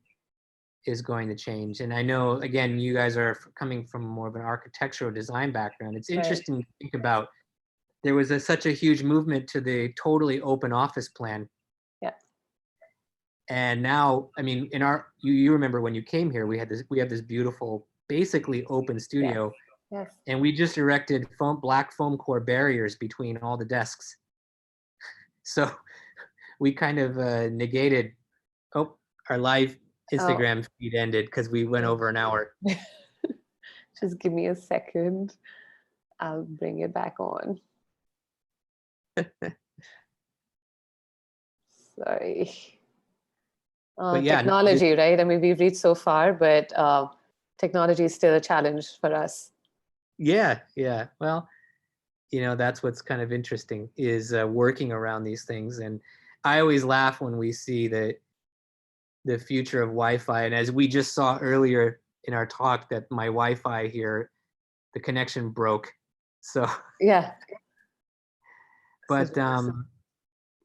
[SPEAKER 2] is going to change. And I know, again, you guys are coming from more of an architectural design background. It's
[SPEAKER 1] Right.
[SPEAKER 2] interesting to think about, there was such a huge movement to the totally open office plan.
[SPEAKER 1] Yeah.
[SPEAKER 2] And now, I mean, you remember when you came here, we have this beautiful, basically open studio.
[SPEAKER 1] Yes.
[SPEAKER 2] And we just erected black foam core barriers between all the desks. So we kind of negated, our live Instagram feed ended because we went over an hour.
[SPEAKER 1] Just give me a second. I'll bring it back on. Sorry.
[SPEAKER 2] But yeah,
[SPEAKER 1] technology, right? I mean, we've reached so far, but technology is still a challenge for us.
[SPEAKER 2] Yeah. Well, that's what's kind of interesting is working around these things. And I always laugh when we see the future of Wi-Fi. And as we just saw earlier in our talk, that my Wi-Fi here, the connection broke. So
[SPEAKER 1] yeah.
[SPEAKER 2] But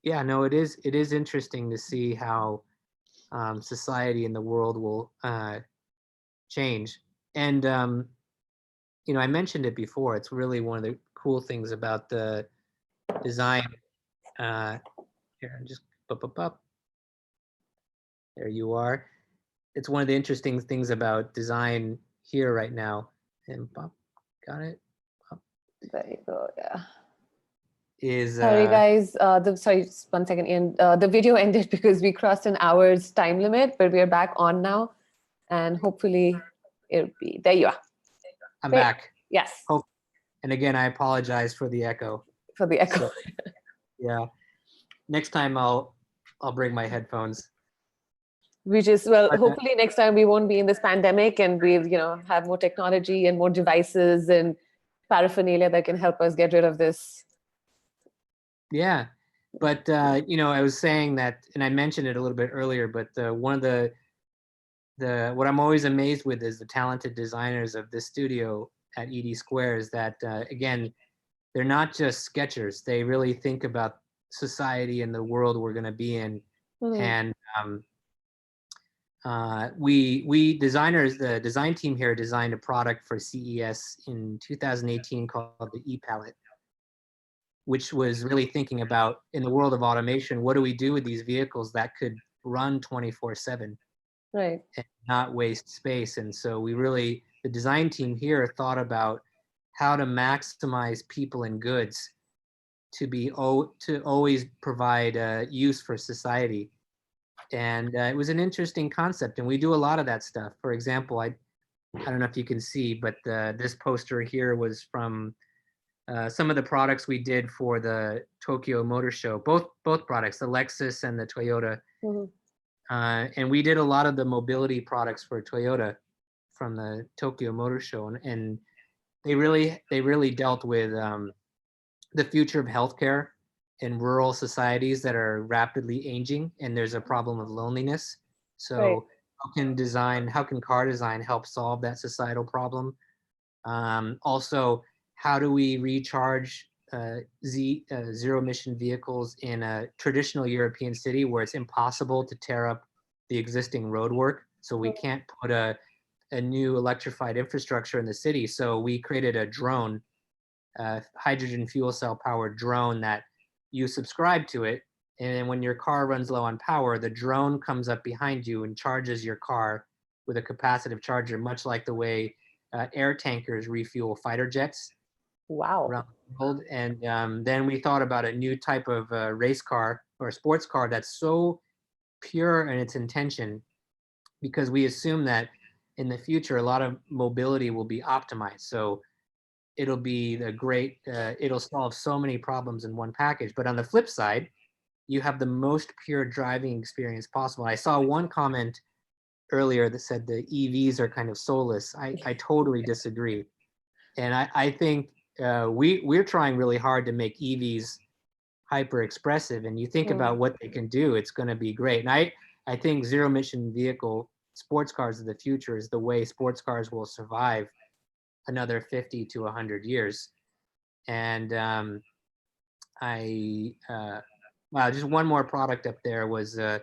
[SPEAKER 2] yeah, no, it is interesting to see how society and the world will change. And I mentioned it before. It's really one of the cool things about the design. Here, just up. There you are. It's one of the interesting things about design here right now. And got it.
[SPEAKER 1] There you go. Yeah.
[SPEAKER 2] Is
[SPEAKER 1] sorry guys, sorry, just 1 second, Ian. The video ended because we crossed an hour's time limit, but we are back on now, and hopefully it'll be there. You are.
[SPEAKER 2] I'm
[SPEAKER 1] Great.
[SPEAKER 2] back.
[SPEAKER 1] Yes.
[SPEAKER 2] And again, I apologize for the echo.
[SPEAKER 1] So,
[SPEAKER 2] yeah. Next time I'll bring my headphones.
[SPEAKER 1] We just, hopefully next time we won't be in this pandemic, and we'll have more technology and more devices and paraphernalia that can help us get rid of this.
[SPEAKER 2] Yeah, but I was saying that, and I mentioned it a little bit earlier, but one of the what I'm always amazed with is the talented designers of this studio at ED Square is that again, they're not just sketchers. They really think about society and the world we're going to be in. And we designers, the design team here designed a product for CES in 2018 called the E-Palette, which was really thinking about, in the world of automation, what do we do with these vehicles that could run 24/7,
[SPEAKER 1] right,
[SPEAKER 2] and not waste space? And so the design team here thought about how to maximize people and goods to always provide use for society. And it was an interesting concept, and we do a lot of that stuff. For example, I don't know if you can see, but this poster here was from some of the products we did for the Tokyo Motor Show, both products, the Lexus and the Toyota. And we did a lot of the mobility products for Toyota from the Tokyo Motor Show, and they really dealt with the future of healthcare in rural societies that are rapidly aging, and there's a problem of loneliness. So
[SPEAKER 1] right.
[SPEAKER 2] how can car design help solve that societal problem? Also, how do we recharge zero emission vehicles in a traditional European city where it's impossible to tear up the existing roadwork? So we can't put a new electrified infrastructure in the city. So we created a drone, hydrogen fuel cell powered drone that you subscribe to it. And then when your car runs low on power, the drone comes up behind you and charges your car with a capacitive charger, much like the way air tankers refuel fighter jets.
[SPEAKER 1] Wow.
[SPEAKER 2] Around the world. And then we thought about a new type of race car or sports car that's so pure in its intention, because we assume that in the future, a lot of mobility will be optimized. So it'll be it'll solve so many problems in one package. But on the flip side, you have the most pure driving experience possible. I saw one comment earlier that said the EVs are kind of soulless. I totally disagree. And I think we're trying really hard to make EVs hyper expressive, and you think about what they can do, it's going to be great. And I think zero emission vehicle sports cars of the future is the way sports cars will survive another 50 to 100 years. And wow, just one more product up there was it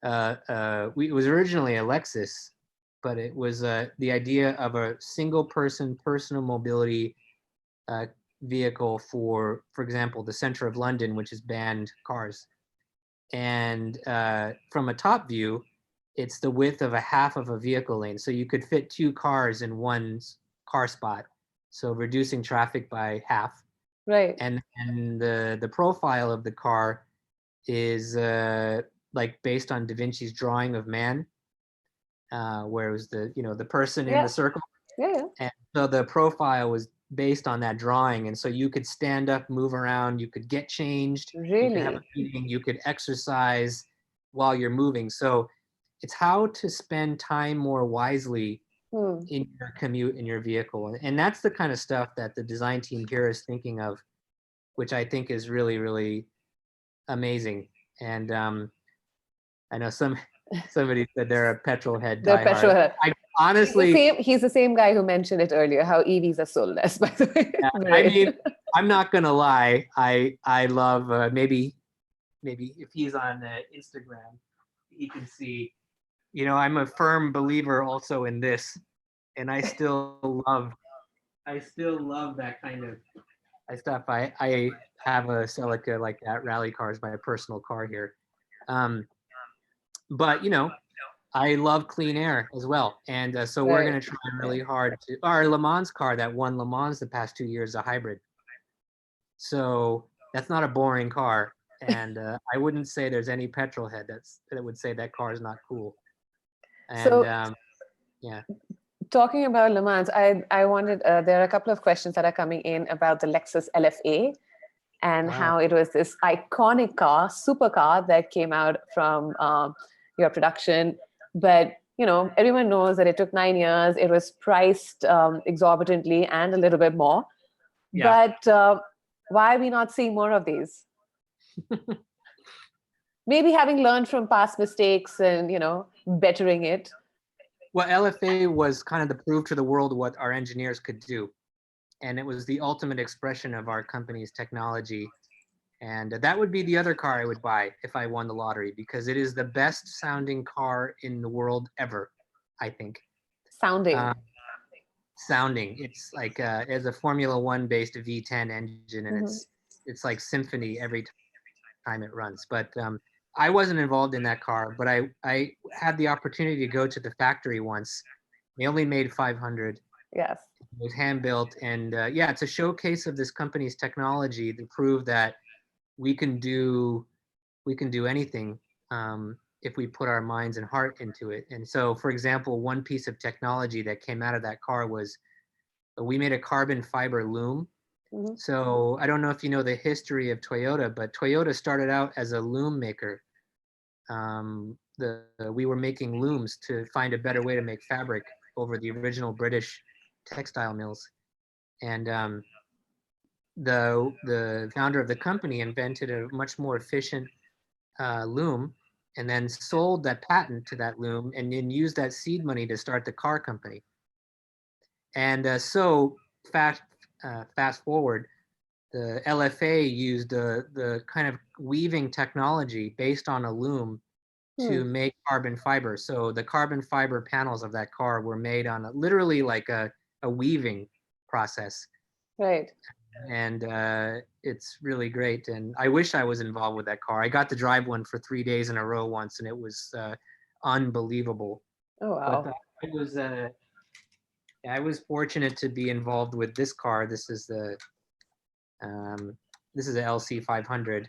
[SPEAKER 2] was originally a Lexus, but it was the idea of a single personal mobility vehicle for example, the center of London, which is banned cars. And from a top view, it's the width of a half of a vehicle lane. So you could fit 2 cars in one car spot. So reducing traffic by half.
[SPEAKER 1] Right.
[SPEAKER 2] And the profile of the car is like based on Da Vinci's drawing of man, where it was the person in the circle.
[SPEAKER 1] Yeah.
[SPEAKER 2] And so the profile was based on that drawing. And so you could stand up, move around, you could get changed,
[SPEAKER 1] Really?
[SPEAKER 2] you could have a meeting, you could exercise while you're moving. So it's how to spend time more wisely in your commute in your vehicle. And that's the kind of stuff that the design team here is thinking of, which I think is really, really amazing. And I know somebody said they're a petrol head.
[SPEAKER 1] They're petrol head.
[SPEAKER 2] I honestly,
[SPEAKER 1] he's the same guy who mentioned it earlier, how EVs are soulless, by the way.
[SPEAKER 2] Yeah, I mean, I'm not gonna lie. I love maybe if he's on Instagram, he can see. I'm a firm believer also in this, and I still love that kind of stuff. I have a Celica like that. Rally car is my personal car here. But I love clean air as well. And so we're going to try really hard to, our Le Mans car that won Le Mans the past 2 years, a hybrid. So that's not a boring car. And I wouldn't say there's any petrol head that would say that car is not cool. And
[SPEAKER 1] so,
[SPEAKER 2] yeah.
[SPEAKER 1] Talking about Le Mans, I wanted, there are a couple of questions that are coming in about the Lexus LF-A and how it was this iconic car, supercar that came out from your production. But, everyone knows that it took 9 years. It was priced exorbitantly and a little bit more. Yeah. But why are we not seeing more of these? Maybe having learned from past mistakes and, bettering it.
[SPEAKER 2] Well, LFA was kind of the proof to the world what our engineers could do. And it was the ultimate expression of our company's technology. And that would be the other car I would buy if I won the lottery, because it is the best sounding car in the world ever, I think.
[SPEAKER 1] Sounding.
[SPEAKER 2] It's like it's a Formula One based V10 engine, and it's like symphony every time it runs. But I wasn't involved in that car, but I had the opportunity to go to the factory once. They only made 500.
[SPEAKER 1] Yes.
[SPEAKER 2] It was hand built, and yeah, it's a showcase of this company's technology to prove that we can do anything if we put our minds and heart into it. And so, for example, one piece of technology that came out of that car was we made a carbon fiber loom. So I don't know if you know the history of Toyota, but Toyota started out as a loom maker. We were making looms to find a better way to make fabric over the original British textile mills. And the founder of the company invented a much more efficient loom, and then sold that patent to that loom, and then used that seed money to start the car company. And so fast forward, the LFA used the kind of weaving technology based on a loom to make carbon fiber. So the carbon fiber panels of that car were made on literally like a weaving process.
[SPEAKER 1] Right.
[SPEAKER 2] And it's really great. And I wish I was involved with that car. I got to drive one for 3 days in a row once, and it was unbelievable.
[SPEAKER 1] Oh, wow.
[SPEAKER 2] But I was fortunate to be involved with this car. This is the LC 500.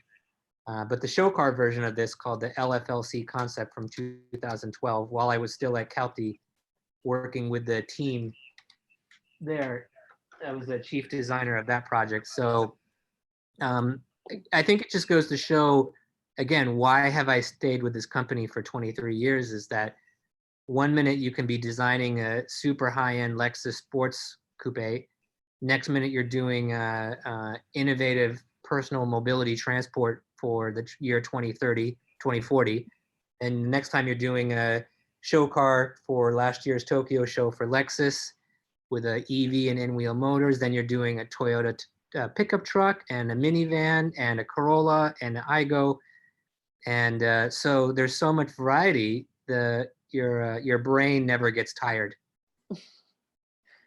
[SPEAKER 2] But the show car version of this, called the LF-LC concept from 2012, while I was still at CALTY working with the team there, I was the chief designer of that project. So I think it just goes to show, again, why have I stayed with this company for 23 years, is that 1 minute you can be designing a super high-end Lexus sports coupe. Next minute you're doing innovative personal mobility transport for the year 2030, 2040. And next time you're doing a show car for last year's Tokyo show for Lexus with a EV and in-wheel motors. Then you're doing a Toyota pickup truck and a minivan and a Corolla and an Igo. And so there's so much variety, your brain never gets tired.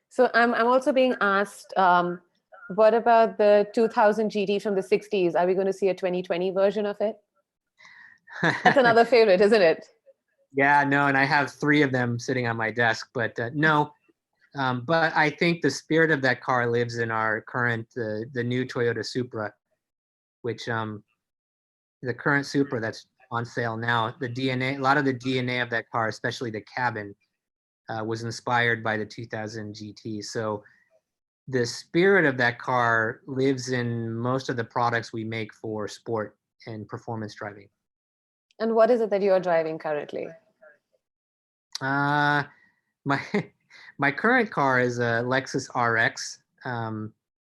[SPEAKER 1] So I'm also being asked, what about the 2000 GT from the 60s? Are we going to see a 2020 version of it? That's another favorite, isn't it?
[SPEAKER 2] Yeah, no, and I have 3 of them sitting on my desk, but no. But I think the spirit of that car lives in our current, the new Toyota Supra, which the current Supra that's on sale now, the DNA, a lot of the DNA of that car, especially the cabin, was inspired by the 2000 GT. So the spirit of that car lives in most of the products we make for sport and performance driving.
[SPEAKER 1] And what is it that you're driving currently?
[SPEAKER 2] My current car is a Lexus RX,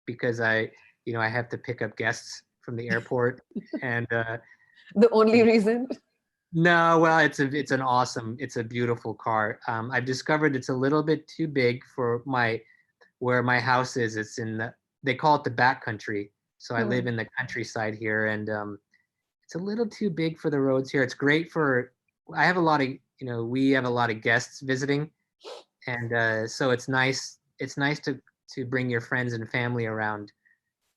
[SPEAKER 2] because I have to pick up guests from the airport, and
[SPEAKER 1] The only reason?
[SPEAKER 2] no, well, it's a beautiful car. I've discovered it's a little bit too big for where my house is. It's they call it the back country. So I live in the countryside here, and it's a little too big for the roads here. It's great I have a lot of, we have a lot of guests visiting, and so it's nice to bring your friends and family around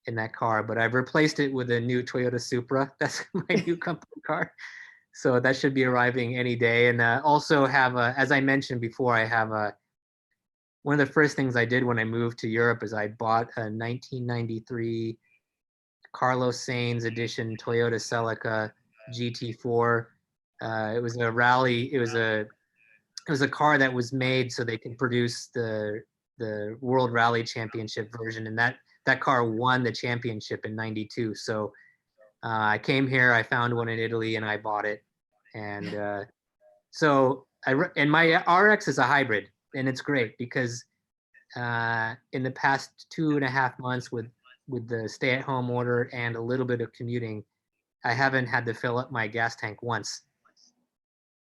[SPEAKER 2] in that car. But I've replaced it with a new Toyota Supra. That's my new company car. So that should be arriving any day. And also have as I mentioned before, I have one of the first things I did when I moved to Europe is I bought a 1993 Carlos Sainz edition Toyota Celica GT4. It was a rally. It was a car that was made so they can produce the World Rally Championship version, and that car won the championship in '92. So I came here, I found one in Italy, and I bought it. And so and my RX is a hybrid, and it's great because in the past 2.5 months with the stay-at-home order and a little bit of commuting, I haven't had to fill up my gas tank once.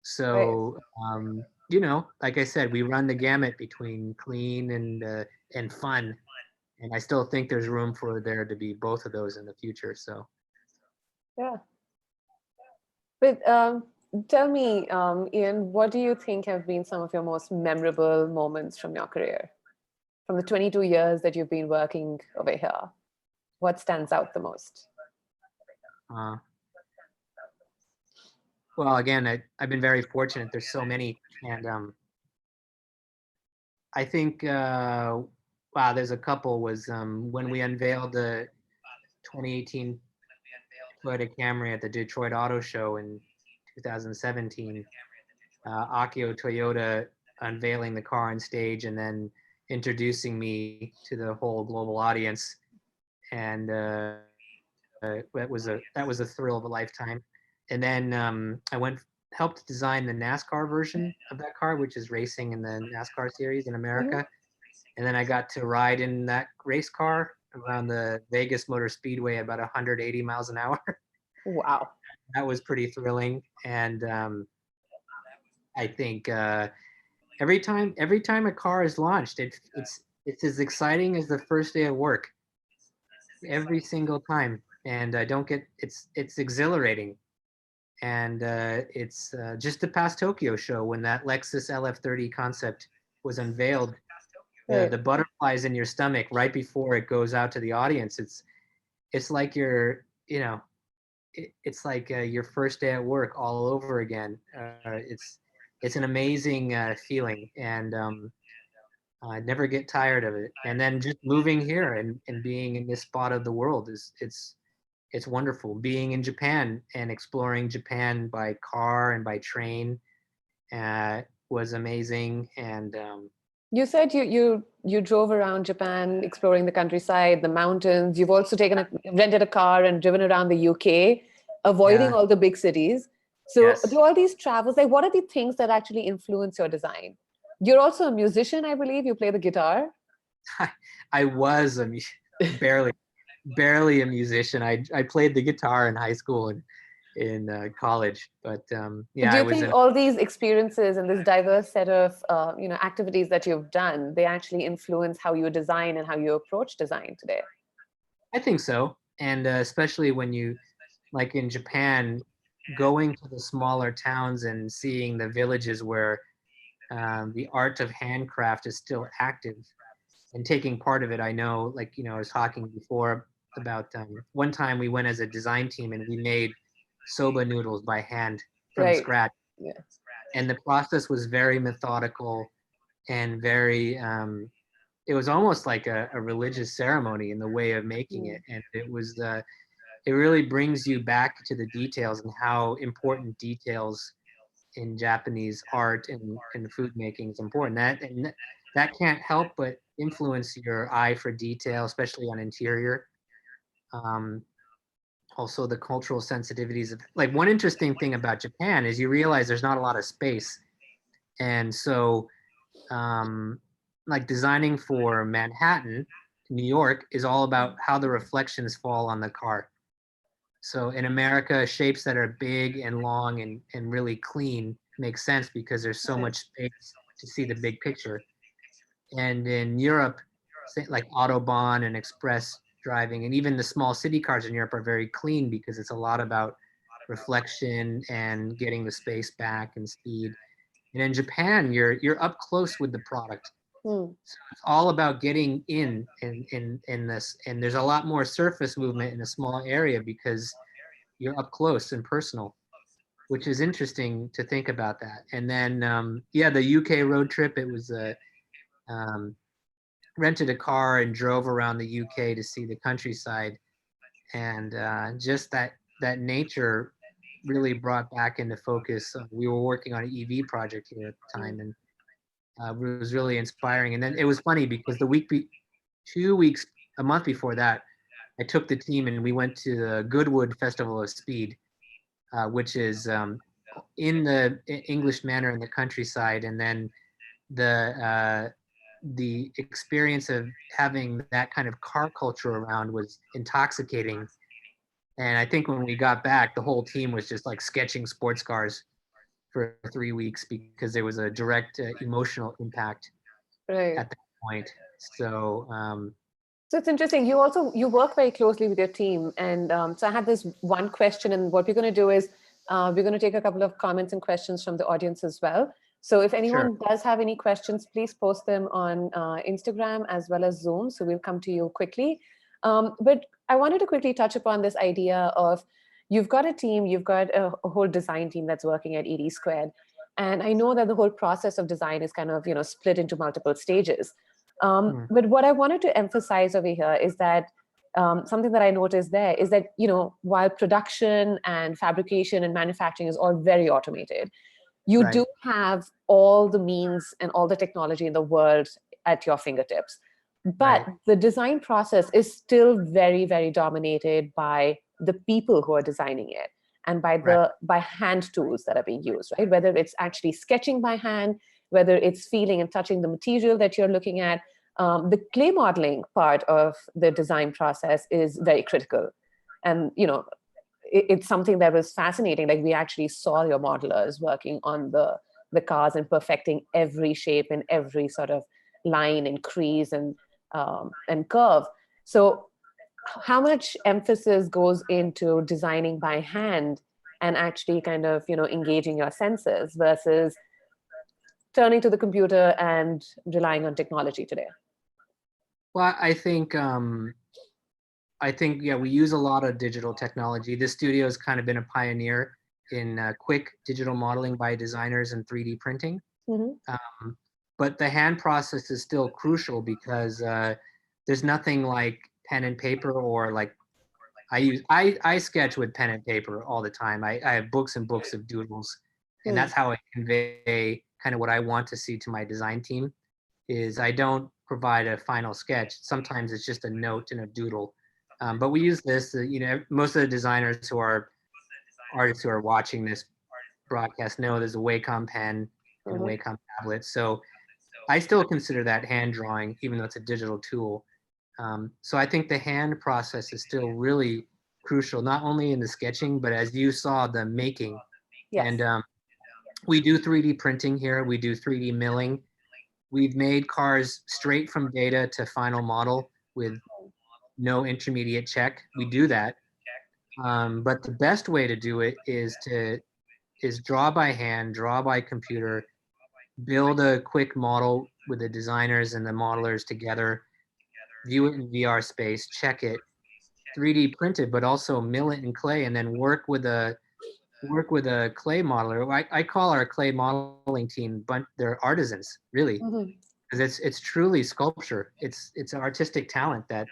[SPEAKER 2] So, like I said, we run the gamut between clean and fun, and I still think there's room for there to be both of those in the future. So,
[SPEAKER 1] yeah. But tell me, Ian, what do you think have been some of your most memorable moments from your career? From the 22 years that you've been working over here, what stands out the most?
[SPEAKER 2] Well, again, I've been very fortunate. There's so many, and I think there's a couple. Was when we unveiled the 2018 Toyota Camry at the Detroit Auto Show in 2017. Akio Toyota unveiling the car on stage and then introducing me to the whole global audience, and that was a thrill of a lifetime. And then I helped design the NASCAR version of that car, which is racing in the NASCAR series in America. And then I got to ride in that race car around the Vegas Motor Speedway at about 180 miles an hour.
[SPEAKER 1] Wow.
[SPEAKER 2] That was pretty thrilling. And I think every time a car is launched, it's as exciting as the first day of work. Every single time. And it's exhilarating. And it's just the past Tokyo show when that Lexus LF-30 concept was unveiled, the butterflies in your stomach right before it goes out to the audience. It's like it's like your first day at work all over again. It's an amazing feeling, and I never get tired of it. And then just moving here and being in this spot of the world it's wonderful. Being in Japan and exploring Japan by car and by train was amazing. And
[SPEAKER 1] you said you drove around Japan, exploring the countryside, the mountains. You've also rented a car and driven around the UK, avoiding all the big cities. So do all these travels, like what are the things that actually influence your design? You're also a musician, I believe. You play the guitar.
[SPEAKER 2] I was barely a musician. I played the guitar in high school and in college, but
[SPEAKER 1] do you think all these experiences and this diverse set of activities that you've done, they actually influence how you design and how you approach design today?
[SPEAKER 2] I think so. And especially when you, like in Japan, going to the smaller towns and seeing the villages where the art of handcraft is still active and taking part of it. I know, like, I was talking before about one time we went as a design team and we made soba noodles by hand from
[SPEAKER 1] Right.
[SPEAKER 2] scratch.
[SPEAKER 1] Yeah.
[SPEAKER 2] And the process was very methodical and very, it was almost like a religious ceremony in the way of making it. And it was, it really brings you back to the details and how important details in Japanese art and food making is important. That can't help but influence your eye for detail, especially on interior. Also the cultural sensitivities of, like, one interesting thing about Japan is you realize there's not a lot of space. And so like designing for Manhattan, New York, is all about how the reflections fall on the car. So in America, shapes that are big and long and really clean make sense because there's so much space to see the big picture. And in Europe, like Autobahn and express driving, and even the small city cars in Europe are very clean because it's a lot about reflection and getting the space back and speed. And in Japan, you're up close with the product. So it's all about getting in this, and there's a lot more surface movement in a small area because you're up close and personal, which is interesting to think about that. And then yeah, the UK road trip, it was rented a car and drove around the UK to see the countryside, and just that nature really brought back into focus. We were working on an EV project here at the time, and it was really inspiring. And then it was funny because a month before that, I took the team and we went to the Goodwood Festival of Speed, which is in the English Manor in the countryside. And then the experience of having that kind of car culture around was intoxicating. And I think when we got back, the whole team was just like sketching sports cars for 3 weeks because there was a direct emotional impact at that point. So
[SPEAKER 1] so it's interesting. You work very closely with your team, and so I had this one question, and what we're going to do is we're going to take a couple of comments and questions from the audience as well. So if anyone does have any questions, please post them on Instagram as well as Zoom. So we'll come to you quickly. But I wanted to quickly touch upon this idea of, you've got a team, you've got a whole design team that's working at 80 Squared. And I know that the whole process of design is kind of, split into multiple stages. But what I wanted to emphasize over here is that something that I noticed there is that, while production and fabrication and manufacturing is all very automated, you do have all the means and all the technology in the world at your fingertips. But the design process is still very, very dominated by the people who are designing it and by hand tools that are being used, right? Whether it's actually sketching by hand, whether it's feeling and touching the material that you're looking at. The clay modeling part of the design process is very critical. And, it's something that was fascinating. Like, we actually saw your modelers working on the cars and perfecting every shape and every sort of line and crease and curve. So how much emphasis goes into designing by hand and actually kind of, engaging your senses versus turning to the computer and relying on technology today?
[SPEAKER 2] Well, I think, yeah, we use a lot of digital technology. The studio has kind of been a pioneer in quick digital modeling by designers and 3D printing. But the hand process is still crucial because there's nothing like pen and paper, or like I sketch with pen and paper all the time. I have books and books of doodles, and that's how I convey kind of what I want to see to my design team. Is I don't provide a final sketch. Sometimes it's just a note and a doodle. But we use this, most of the designers who are artists who are watching this broadcast know there's a Wacom pen and a Wacom tablet. So I still consider that hand drawing, even though it's a digital tool. So I think the hand process is still really crucial, not only in the sketching, but as you saw, the making. And we do 3D printing here. We do 3D milling. We've made cars straight from data to final model with no intermediate check. We do that. But the best way to do it is draw by hand, draw by computer, build a quick model with the designers and the modelers together, view it in VR space, check it, 3D print it, but also mill it in clay, and then work with a clay modeler. I call our clay modeling team, but they're artisans, really, because it's truly sculpture. It's an artistic talent that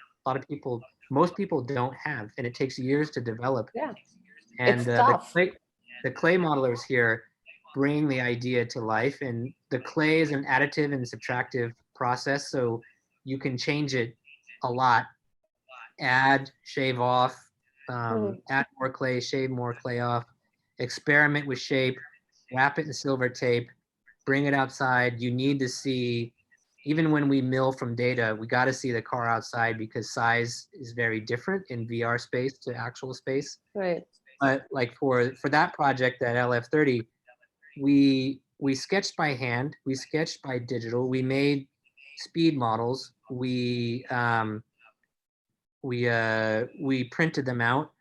[SPEAKER 2] most people don't have, and it takes years to develop.
[SPEAKER 1] Yeah,
[SPEAKER 2] And
[SPEAKER 1] it's tough.
[SPEAKER 2] the clay modelers here bring the idea to life, and the clay is an additive and subtractive process, so you can change it a lot. Add, shave off, add more clay, shave more clay off, experiment with shape, wrap it in silver tape, bring it outside. You need to see, even when we mill from data, we got to see the car outside because size is very different in VR space to actual space.
[SPEAKER 1] Right.
[SPEAKER 2] But like for that project, that LF-30, we sketched by hand, we sketched by digital, we made speed models, we printed them out,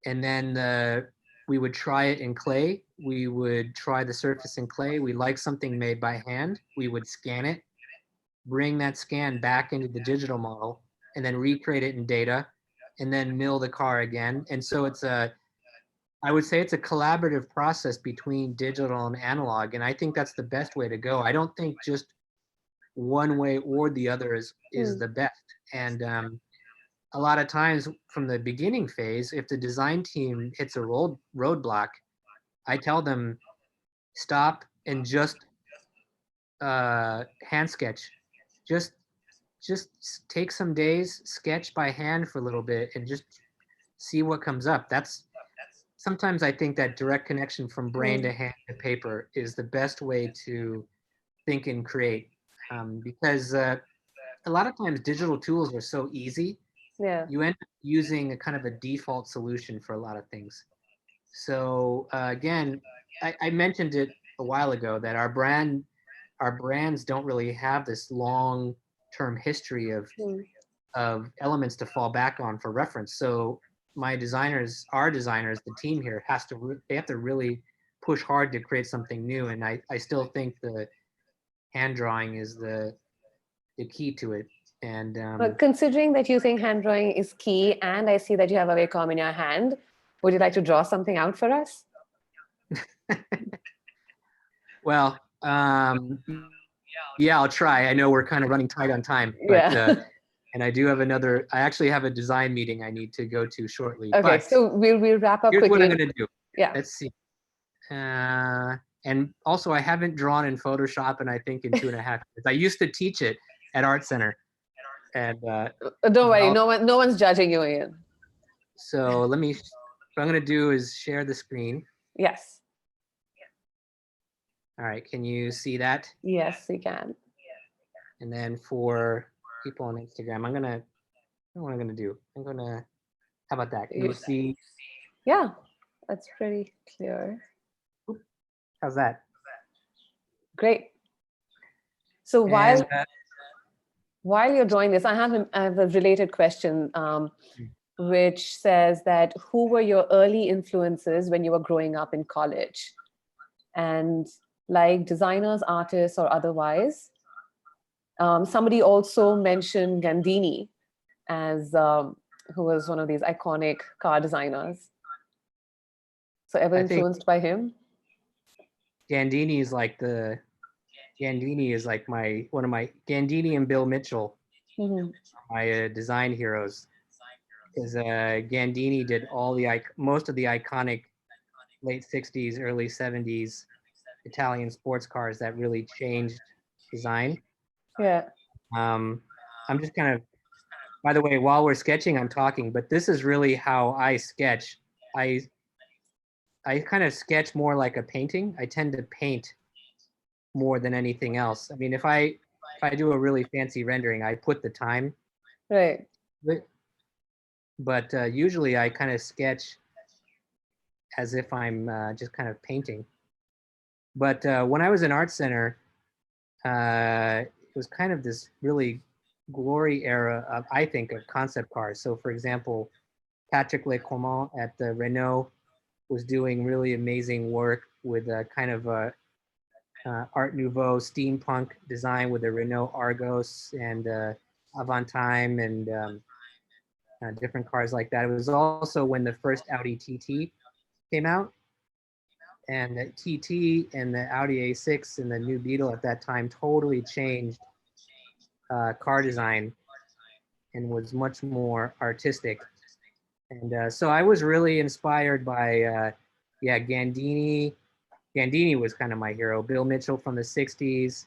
[SPEAKER 2] and then we would try it in clay. We would try the surface in clay. We like something made by hand. We would scan it, bring that scan back into the digital model, and then recreate it in data, and then mill the car again. And so I would say it's a collaborative process between digital and analog, and I think that's the best way to go. I don't think just one way or the other is the best. And a lot of times from the beginning phase, if the design team hits a roadblock, I tell them, stop and just hand sketch. Just take some days, sketch by hand for a little bit, and just see what comes up. Sometimes I think that direct connection from brain to hand to paper is the best way to think and create, because a lot of times digital tools are so easy.
[SPEAKER 1] Yeah.
[SPEAKER 2] You end up using a kind of a default solution for a lot of things. So again, I mentioned it a while ago that our brands don't really have this long-term history of elements to fall back on for reference. So our designers, the team here they have to really push hard to create something new. And I still think the hand drawing is the key to it. And
[SPEAKER 1] but considering that you think hand drawing is key, and I see that you have a Wacom in your hand, would you like to draw something out for us?
[SPEAKER 2] Well, yeah, I'll try. I know we're kind of running tight on time, but and I actually have a design meeting I need to go to shortly.
[SPEAKER 1] Okay,
[SPEAKER 2] but
[SPEAKER 1] so we'll wrap up
[SPEAKER 2] here's
[SPEAKER 1] quickly.
[SPEAKER 2] what I'm gonna do.
[SPEAKER 1] Yeah.
[SPEAKER 2] Let's see. And also I haven't drawn in Photoshop, and I think in 2.5 years. I used to teach it at Art Center. And
[SPEAKER 1] don't worry, no one's judging you, Ian.
[SPEAKER 2] So what I'm gonna do is share the screen.
[SPEAKER 1] Yes.
[SPEAKER 2] All right, can you see that?
[SPEAKER 1] Yes, we can.
[SPEAKER 2] And then for people on Instagram, what I'm gonna do. How about that? Can you see?
[SPEAKER 1] Yeah, that's pretty clear.
[SPEAKER 2] How's that?
[SPEAKER 1] Great. So while you're drawing this, I have a related question, which says that who were your early influences when you were growing up in college? And like designers, artists, or otherwise. Somebody also mentioned Gandini as who was one of these iconic car designers. So ever influenced by him?
[SPEAKER 2] Gandini is like Gandini and Bill Mitchell, my design heroes. Because Gandini did most of the iconic late 60s, early 70s Italian sports cars that really changed design.
[SPEAKER 1] Yeah.
[SPEAKER 2] I'm just kind of, by the way, while we're sketching, I'm talking, but this is really how I sketch. I kind of sketch more like a painting. I tend to paint more than anything else. I mean, if I do a really fancy rendering, I put the time.
[SPEAKER 1] Right.
[SPEAKER 2] But usually I kind of sketch as if I'm just kind of painting. But when I was in Art Center, it was kind of this really glory era of, I think, of concept cars. So for example, Patrick Leclerc at the Renault was doing really amazing work with a kind of a Art Nouveau steampunk design with the Renault Argos and Avantime and different cars like that. It was also when the first Audi TT came out, and the TT and the Audi A6 and the new Beetle at that time totally changed car design and was much more artistic. And so I was really inspired by, yeah, Gandini. Gandini was kind of my hero. Bill Mitchell from the 60s.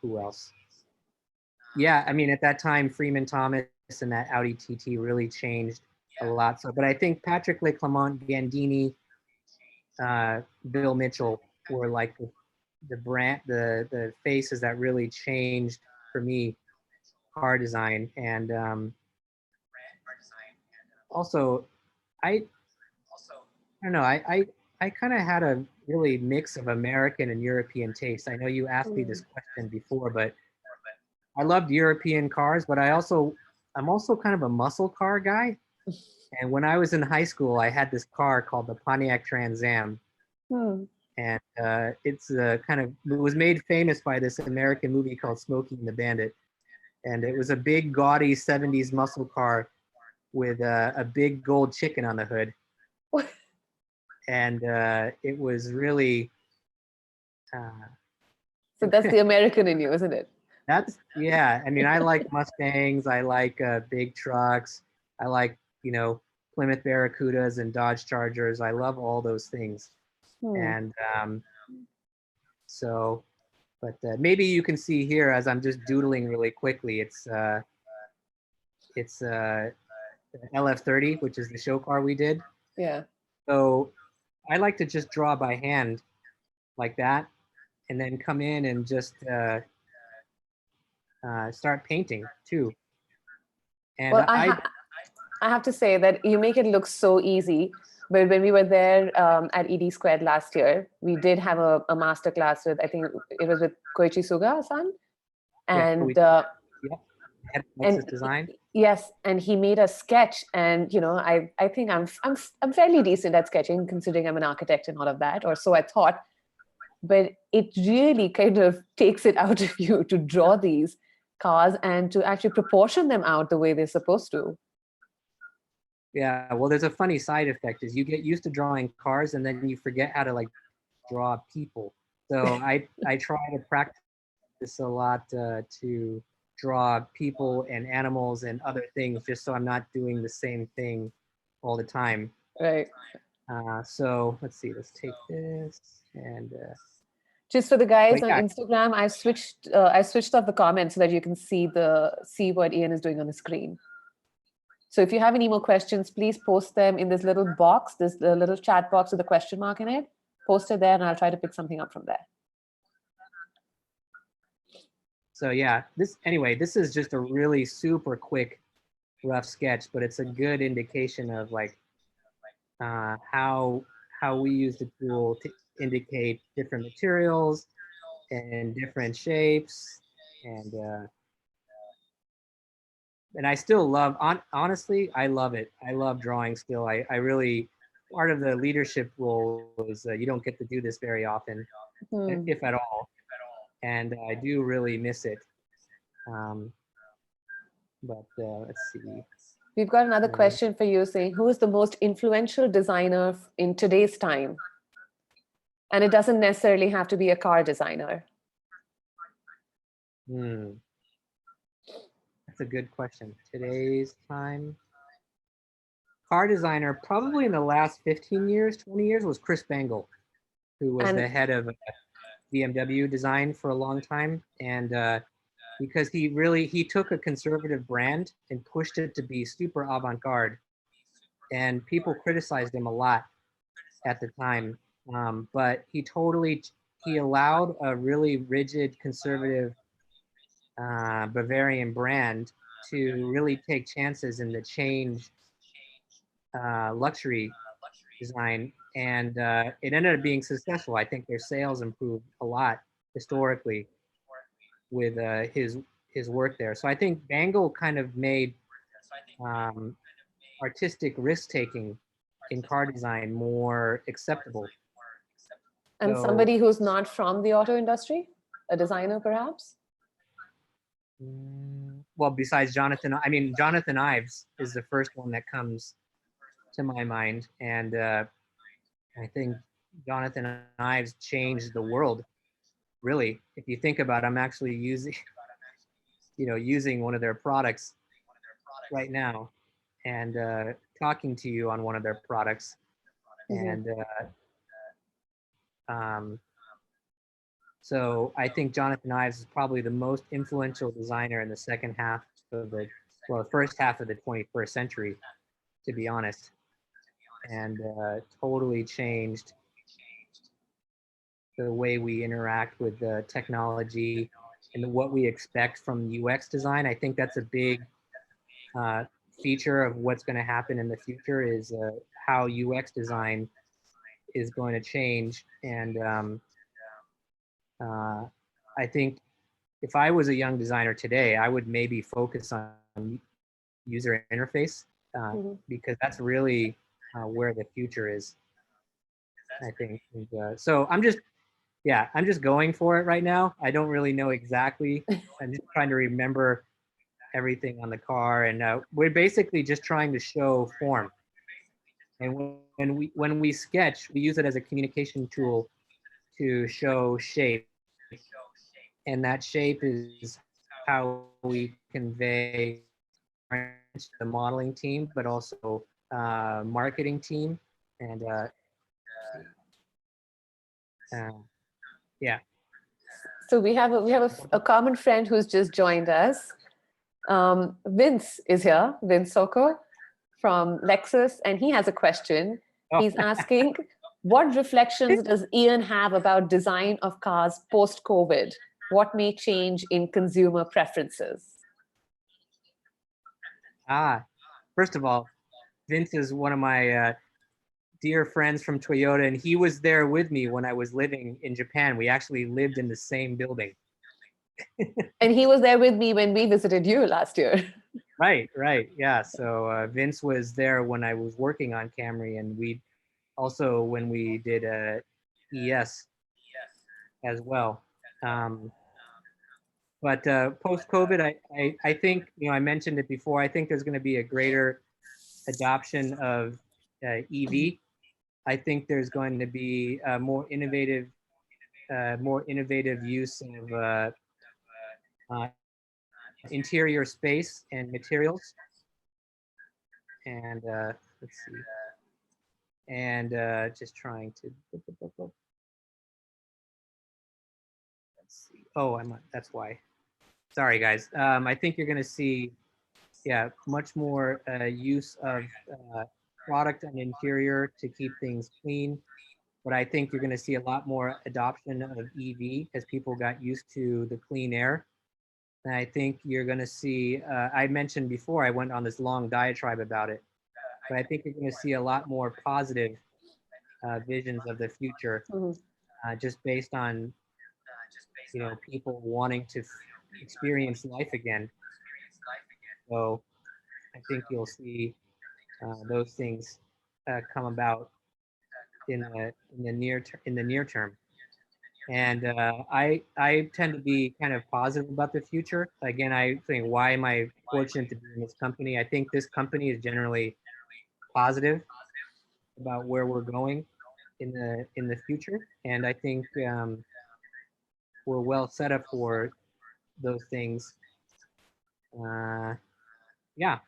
[SPEAKER 2] Who else? Yeah, I mean, at that time, Freeman Thomas and that Audi TT really changed a lot. So, but I think Patrick Leclerc, Gandini, Bill Mitchell were like the brand, the faces that really changed for me car design. And also, I don't know, I kind of had a really mix of American and European taste. I know you asked me this question before, but I loved European cars, but I'm also kind of a muscle car guy. And when I was in high school, I had this car called the Pontiac Trans-Am. And it was made famous by this American movie called Smokey and the Bandit. And it was a big, gaudy 70s muscle car with a big gold chicken on the hood. And it was really...
[SPEAKER 1] So that's the American in you, isn't it?
[SPEAKER 2] Yeah. I mean, I like Mustangs. I like big trucks. I like, Plymouth Barracudas and Dodge Chargers. I love all those things. And so, but maybe you can see here as I'm just doodling really quickly. It's LF-30, which is the show car we did.
[SPEAKER 1] Yeah.
[SPEAKER 2] So I like to just draw by hand like that, and then come in and just start painting too. And
[SPEAKER 1] well, I have to say that you make it look so easy. But when we were there at ED Squared last year, we did have a master class with, I think it was with Koichi Suga-san. And
[SPEAKER 2] Lexus Design.
[SPEAKER 1] Yes, and he made a sketch, and I think I'm fairly decent at sketching, considering I'm an architect and all of that, or so I thought. But it really kind of takes it out of you to draw these cars and to actually proportion them out the way they're supposed to.
[SPEAKER 2] Yeah, well, there's a funny side effect is you get used to drawing cars and then you forget how to like draw people. So I try to practice a lot to draw people and animals and other things, just so I'm not doing the same thing all the time.
[SPEAKER 1] Right.
[SPEAKER 2] So let's see, let's take this and
[SPEAKER 1] just for the guys on Instagram, I switched off the comments so that you can see what Ian is doing on the screen. So if you have any more questions, please post them in this little box, this little chat box with a question mark in it. Post it there and I'll try to pick something up from there.
[SPEAKER 2] So yeah, this is just a really super quick, rough sketch, but it's a good indication of like how we use the tool to indicate different materials and different shapes, and I still love, honestly, I love it. I love drawing still. I really, part of the leadership role is you don't get to do this very often, if at all. And I do really miss it. But let's see.
[SPEAKER 1] We've got another question for you saying, who is the most influential designer in today's time? And it doesn't necessarily have to be a car designer.
[SPEAKER 2] That's a good question. Today's time. Car designer, probably in the last 15 years, 20 years, was Chris Bangle, who was the head of BMW design for a long time. And because he took a conservative brand and pushed it to be super avant-garde. And people criticized him a lot at the time. But he allowed a really rigid conservative Bavarian brand to really take chances in the change luxury design, and it ended up being successful. I think their sales improved a lot historically, with his work there. So I think Bangle kind of made artistic risk-taking in car design more acceptable.
[SPEAKER 1] And
[SPEAKER 2] So,
[SPEAKER 1] somebody who's not from the auto industry, a designer perhaps?
[SPEAKER 2] well, besides Jonathan, I mean, Jonathan Ives is the first one that comes to my mind. And I think Jonathan Ives changed the world, really. If you think about it, I'm actually using, using one of their products right now and talking to you on one of their products. And so I think Jonathan Ives is probably the most influential designer in the second half of the first half of the 21st century, to be honest, and totally changed the way we interact with the technology and what we expect from UX design. I think that's a big feature of what's going to happen in the future is how UX design is going to change. And I think if I was a young designer today, I would maybe focus on user interface because that's really where the future is, I think. And, so I'm just going for it right now. I don't really know exactly. I'm just trying to remember everything on the car, and we're basically just trying to show form. And when we sketch, we use it as a communication tool to show shape, and that shape is how we convey the modeling team, but also marketing team, and yeah.
[SPEAKER 1] So we have a common friend who's just joined us. Vince is here, Vince Soko from Lexus, and he has a question.
[SPEAKER 2] Oh.
[SPEAKER 1] He's asking, what reflections does Ian have about design of cars post-COVID? What may change in consumer preferences?
[SPEAKER 2] First of all, Vince is one of my dear friends from Toyota, and he was there with me when I was living in Japan. We actually lived in the same building.
[SPEAKER 1] And he was there with me when we visited you last year.
[SPEAKER 2] Right, yeah. So Vince was there when I was working on Camry, and we also when we did ES as well. But post-COVID, I think, I mentioned it before, I think there's going to be a greater adoption of EV. I think there's going to be more innovative use of interior space and materials. And let's see. And just trying to. Let's see. Oh, that's why. Sorry, guys. I think you're going to see, much more use of product and interior to keep things clean. But I think you're going to see a lot more adoption of EV as people got used to the clean air. And I think you're going to see, I mentioned before, I went on this long diatribe about it, but I think you're going to see a lot more positive visions of the future, just based on, people wanting to experience life again. So I think you'll see those things come about in the near term. And I tend to be kind of positive about the future. Again, I think, why am I fortunate to be in this company? I think this company is generally positive about where we're going in the future, and I think we're well set up for those things. Yeah.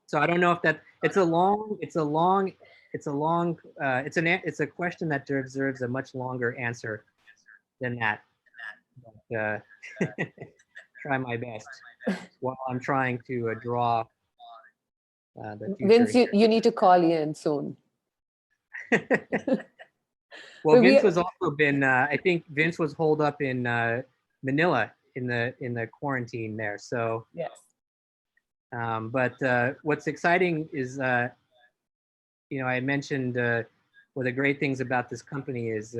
[SPEAKER 2] So I don't know if it's a question that deserves a much longer answer than that. But try my best while I'm trying to draw the future.
[SPEAKER 1] Vince, you need to call Ian soon.
[SPEAKER 2] Well, Vince was also been. I think Vince was holed up in Manila in the quarantine there. So
[SPEAKER 1] yes.
[SPEAKER 2] But what's exciting is, I mentioned one of the great things about this company is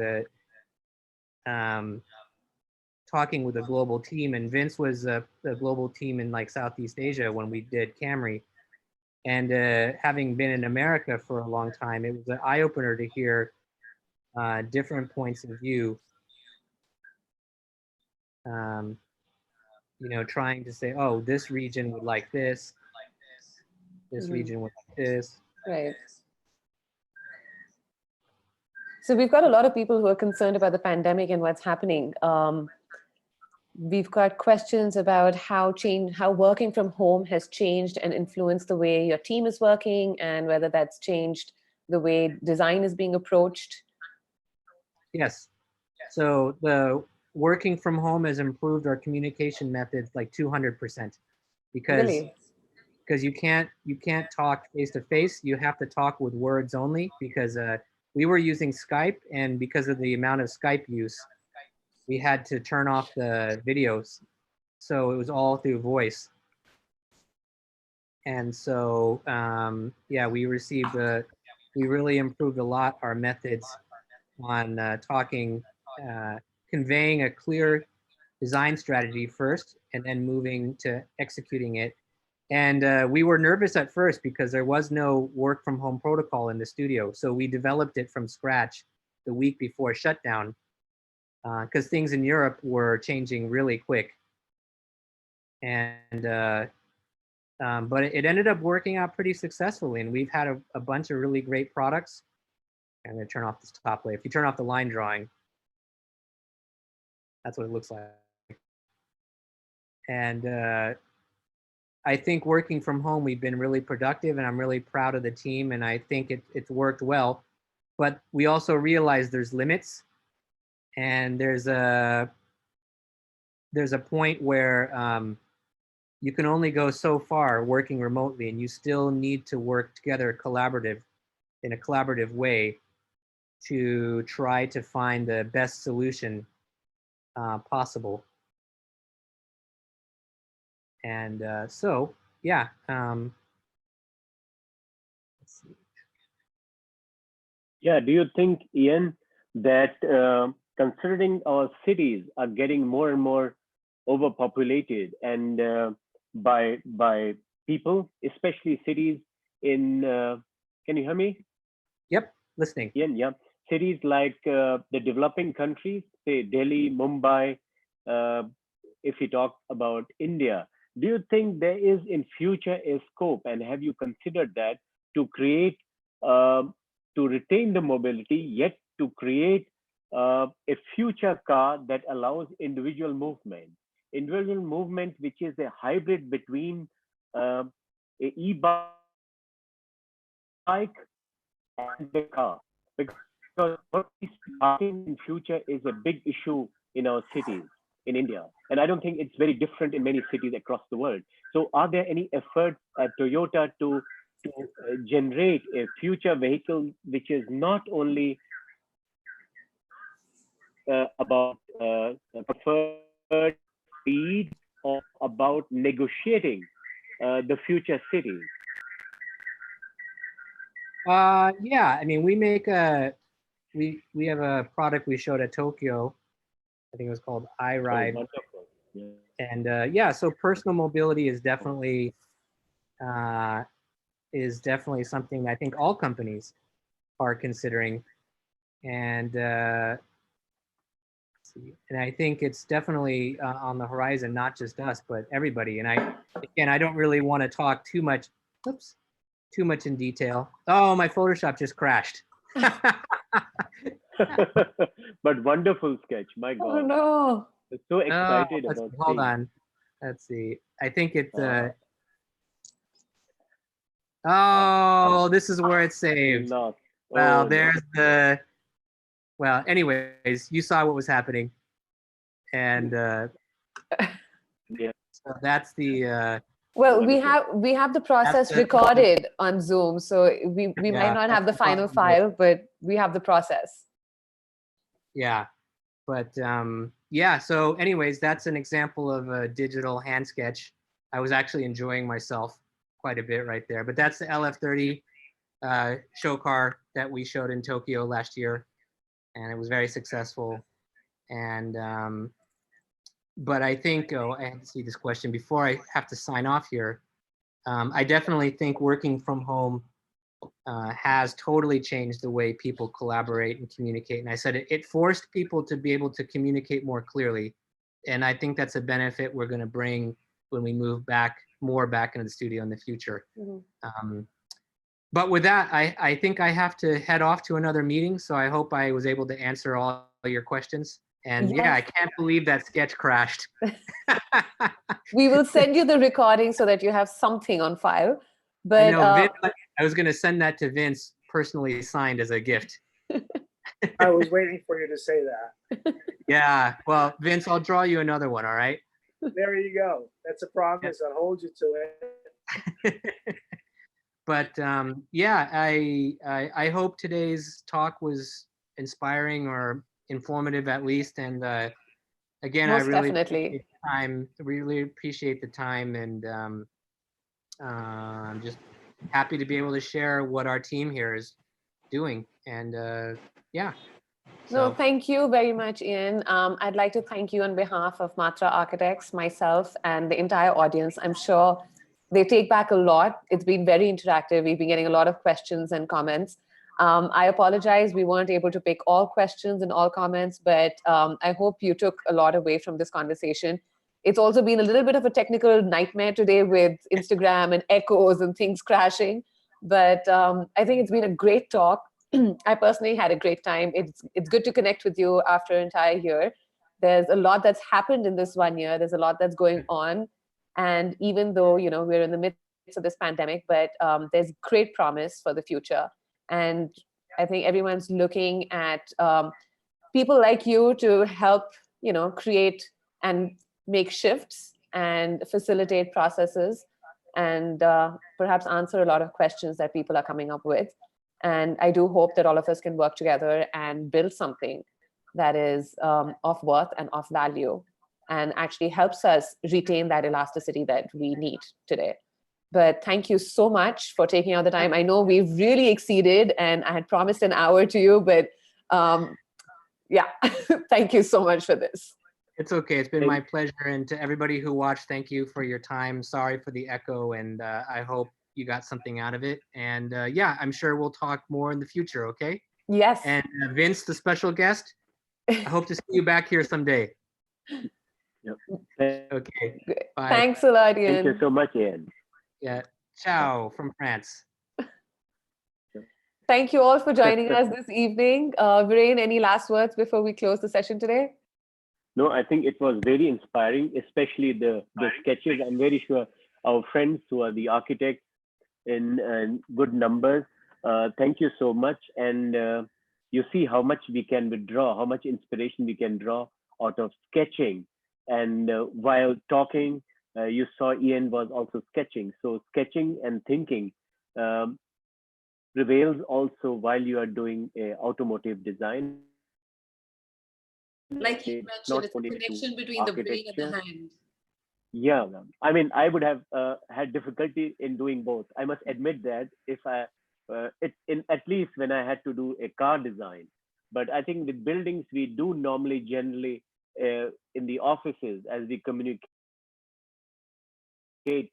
[SPEAKER 2] talking with a global team, and Vince was a global team in like Southeast Asia when we did Camry. And having been in America for a long time, it was an eye-opener to hear different points of view. You know, trying to say, oh, this region would like this, this region would like this.
[SPEAKER 1] Right. So we've got a lot of people who are concerned about the pandemic and what's happening. We've got questions about how working from home has changed and influenced the way your team is working, and whether that's changed the way design is being approached.
[SPEAKER 2] Yes. So the working from home has improved our communication methods like 200%, because
[SPEAKER 1] Really?
[SPEAKER 2] you can't talk face to face. You have to talk with words only, because we were using Skype, and because of the amount of Skype use, we had to turn off the videos. So it was all through voice. And so, yeah, we really improved a lot our methods on talking, conveying a clear design strategy first, and then moving to executing it. And we were nervous at first because there was no work from home protocol in the studio. So we developed it from scratch the week before shutdown, because things in Europe were changing really quick. And but it ended up working out pretty successfully, and we've had a bunch of really great products. I'm going to turn off this top layer. If you turn off the line drawing, that's what it looks like. And I think working from home, we've been really productive, and I'm really proud of the team, and I think it's worked well. But we also realize there's limits, and there's a point where you can only go so far working remotely, and you still need to work together in a collaborative way to try to find the best solution possible. And so, yeah. Let's see.
[SPEAKER 3] Yeah, do you think, Ian, that considering our cities are getting more and more overpopulated, and by people, especially cities in, can you hear me?
[SPEAKER 2] Yep, listening.
[SPEAKER 3] Ian, yeah. Cities like the developing countries, say Delhi, Mumbai, if you talk about India, do you think there is in future a scope, and have you considered that, to create, to retain the mobility, yet to create a future car that allows individual movement which is a hybrid between a e-bike and the car? Because parking in future is a big issue in our cities in India, and I don't think it's very different in many cities across the world. So are there any efforts at Toyota to generate a future vehicle which is not only about preferred speed, or about negotiating the future cities?
[SPEAKER 2] Yeah, I mean, we make we have a product we showed at Tokyo. I think it was called iRide.
[SPEAKER 3] Oh, wonderful. Yeah.
[SPEAKER 2] And yeah, so personal mobility is definitely something I think all companies are considering. And I think it's definitely on the horizon, not just us, but everybody. And I don't really want to talk too much in detail. Oh, my Photoshop just crashed.
[SPEAKER 3] But wonderful sketch, my God.
[SPEAKER 1] Oh no.
[SPEAKER 3] I'm so excited about it.
[SPEAKER 2] Hold on. Let's see. I think it's oh, this is where it's saved.
[SPEAKER 3] Well,
[SPEAKER 2] There's the, well, anyways, you saw what was happening. And
[SPEAKER 3] yeah.
[SPEAKER 2] so that's the
[SPEAKER 1] well, we have the process recorded on Zoom, so we might not have the final file, but we have the process.
[SPEAKER 2] Yeah, but yeah, so anyways, that's an example of a digital hand sketch. I was actually enjoying myself quite a bit right there. But that's the LF-30 show car that we showed in Tokyo last year, and it was very successful. And but I think, oh, I have to see this question before I have to sign off here. I definitely think working from home has totally changed the way people collaborate and communicate. And I said it forced people to be able to communicate more clearly. And I think that's a benefit we're going to bring when we move back into the studio in the future. But with that, I think I have to head off to another meeting. So I hope I was able to answer all your questions. And
[SPEAKER 1] Yes.
[SPEAKER 2] yeah, I can't believe that sketch crashed.
[SPEAKER 1] We will send you the recording so that you have something on file. But
[SPEAKER 2] I know, Vince, I was going to send that to Vince personally signed as a gift.
[SPEAKER 4] I was waiting for you to say that.
[SPEAKER 2] Yeah, well, Vince, I'll draw you another one, all right?
[SPEAKER 4] There you go. That's a promise. I'll hold you to it.
[SPEAKER 2] But yeah, I hope today's talk was inspiring or informative at least. And again,
[SPEAKER 1] most
[SPEAKER 2] I really
[SPEAKER 1] definitely.
[SPEAKER 2] appreciate the time. Really appreciate the time, and I'm just happy to be able to share what our team here is doing. And yeah.
[SPEAKER 1] No,
[SPEAKER 2] So,
[SPEAKER 1] thank you very much, Ian. I'd like to thank you on behalf of Matra Architects, myself, and the entire audience. I'm sure they take back a lot. It's been very interactive. We've been getting a lot of questions and comments. I apologize, we weren't able to pick all questions and all comments, but I hope you took a lot away from this conversation. It's also been a little bit of a technical nightmare today with Instagram and echoes and things crashing. But I think it's been a great talk. I personally had a great time. It's good to connect with you after an entire year. There's a lot that's happened in this 1 year. There's a lot that's going on. And even though, you know, we're in the midst of this pandemic, but there's great promise for the future. And I think everyone's looking at people like you to help, you know, create and make shifts and facilitate processes and perhaps answer a lot of questions that people are coming up with. And I do hope that all of us can work together and build something that is of worth and of value and actually helps us retain that elasticity that we need today. But thank you so much for taking out the time. I know we've really exceeded and I had promised an hour to you, but yeah, thank you so much for this.
[SPEAKER 2] it's okay. It's been my pleasure. And to everybody who watched, thank you for your time. Sorry for the echo, and I hope you got something out of it. And yeah, I'm sure we'll talk more in the future, okay?
[SPEAKER 1] Yes.
[SPEAKER 2] And Vince, the special guest, I hope to see you back here someday.
[SPEAKER 3] Yep.
[SPEAKER 2] Okay. Bye.
[SPEAKER 1] Thanks a lot, Ian.
[SPEAKER 3] Thank you so much, Ian.
[SPEAKER 2] Yeah. Ciao from France.
[SPEAKER 1] Thank you all for joining us this evening. Viren, any last words before we close the session today?
[SPEAKER 3] No, I think it was very inspiring, especially the sketches. I'm very sure our friends who are the architects in good numbers, thank you so much. And you see how much we can withdraw, how much inspiration we can draw out of sketching. And while talking, you saw Ian was also sketching. So sketching and thinking prevails also while you are doing automotive design.
[SPEAKER 1] Like you mentioned, it's a connection between the brain and the hand.
[SPEAKER 3] Yeah, I mean, I would have had difficulty in doing both. I must admit that if I, at least when I had to do a car design, but I think with buildings, we do normally generally in the offices as we communicate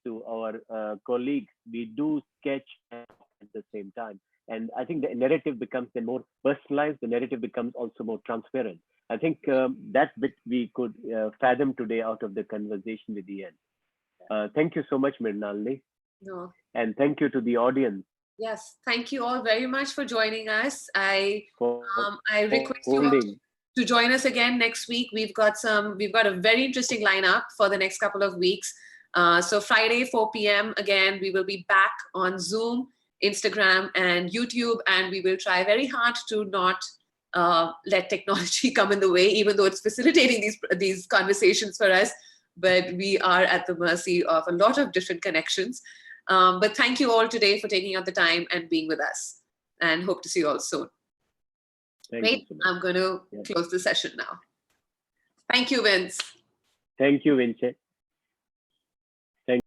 [SPEAKER 3] to our colleagues, we do sketch at the same time. And I think the narrative becomes then more personalized, the narrative becomes also more transparent. I think that bit we could fathom today out of the conversation with Ian. Thank you so much, Mrinalini.
[SPEAKER 1] No.
[SPEAKER 3] And thank you to the audience.
[SPEAKER 1] Yes, thank you all very much for joining us. I request you all to join us again next week. We've got a very interesting lineup for the next couple of weeks. So Friday, 4 p.m. again, we will be back on Zoom, Instagram, and YouTube, and we will try very hard to not let technology come in the way, even though it's facilitating these conversations for us. But we are at the mercy of a lot of different connections. But thank you all today for taking out the time and being with us, and hope to see you all soon. Great. I'm going to close the session now. Thank you, Vince.
[SPEAKER 3] Thank you, Vince.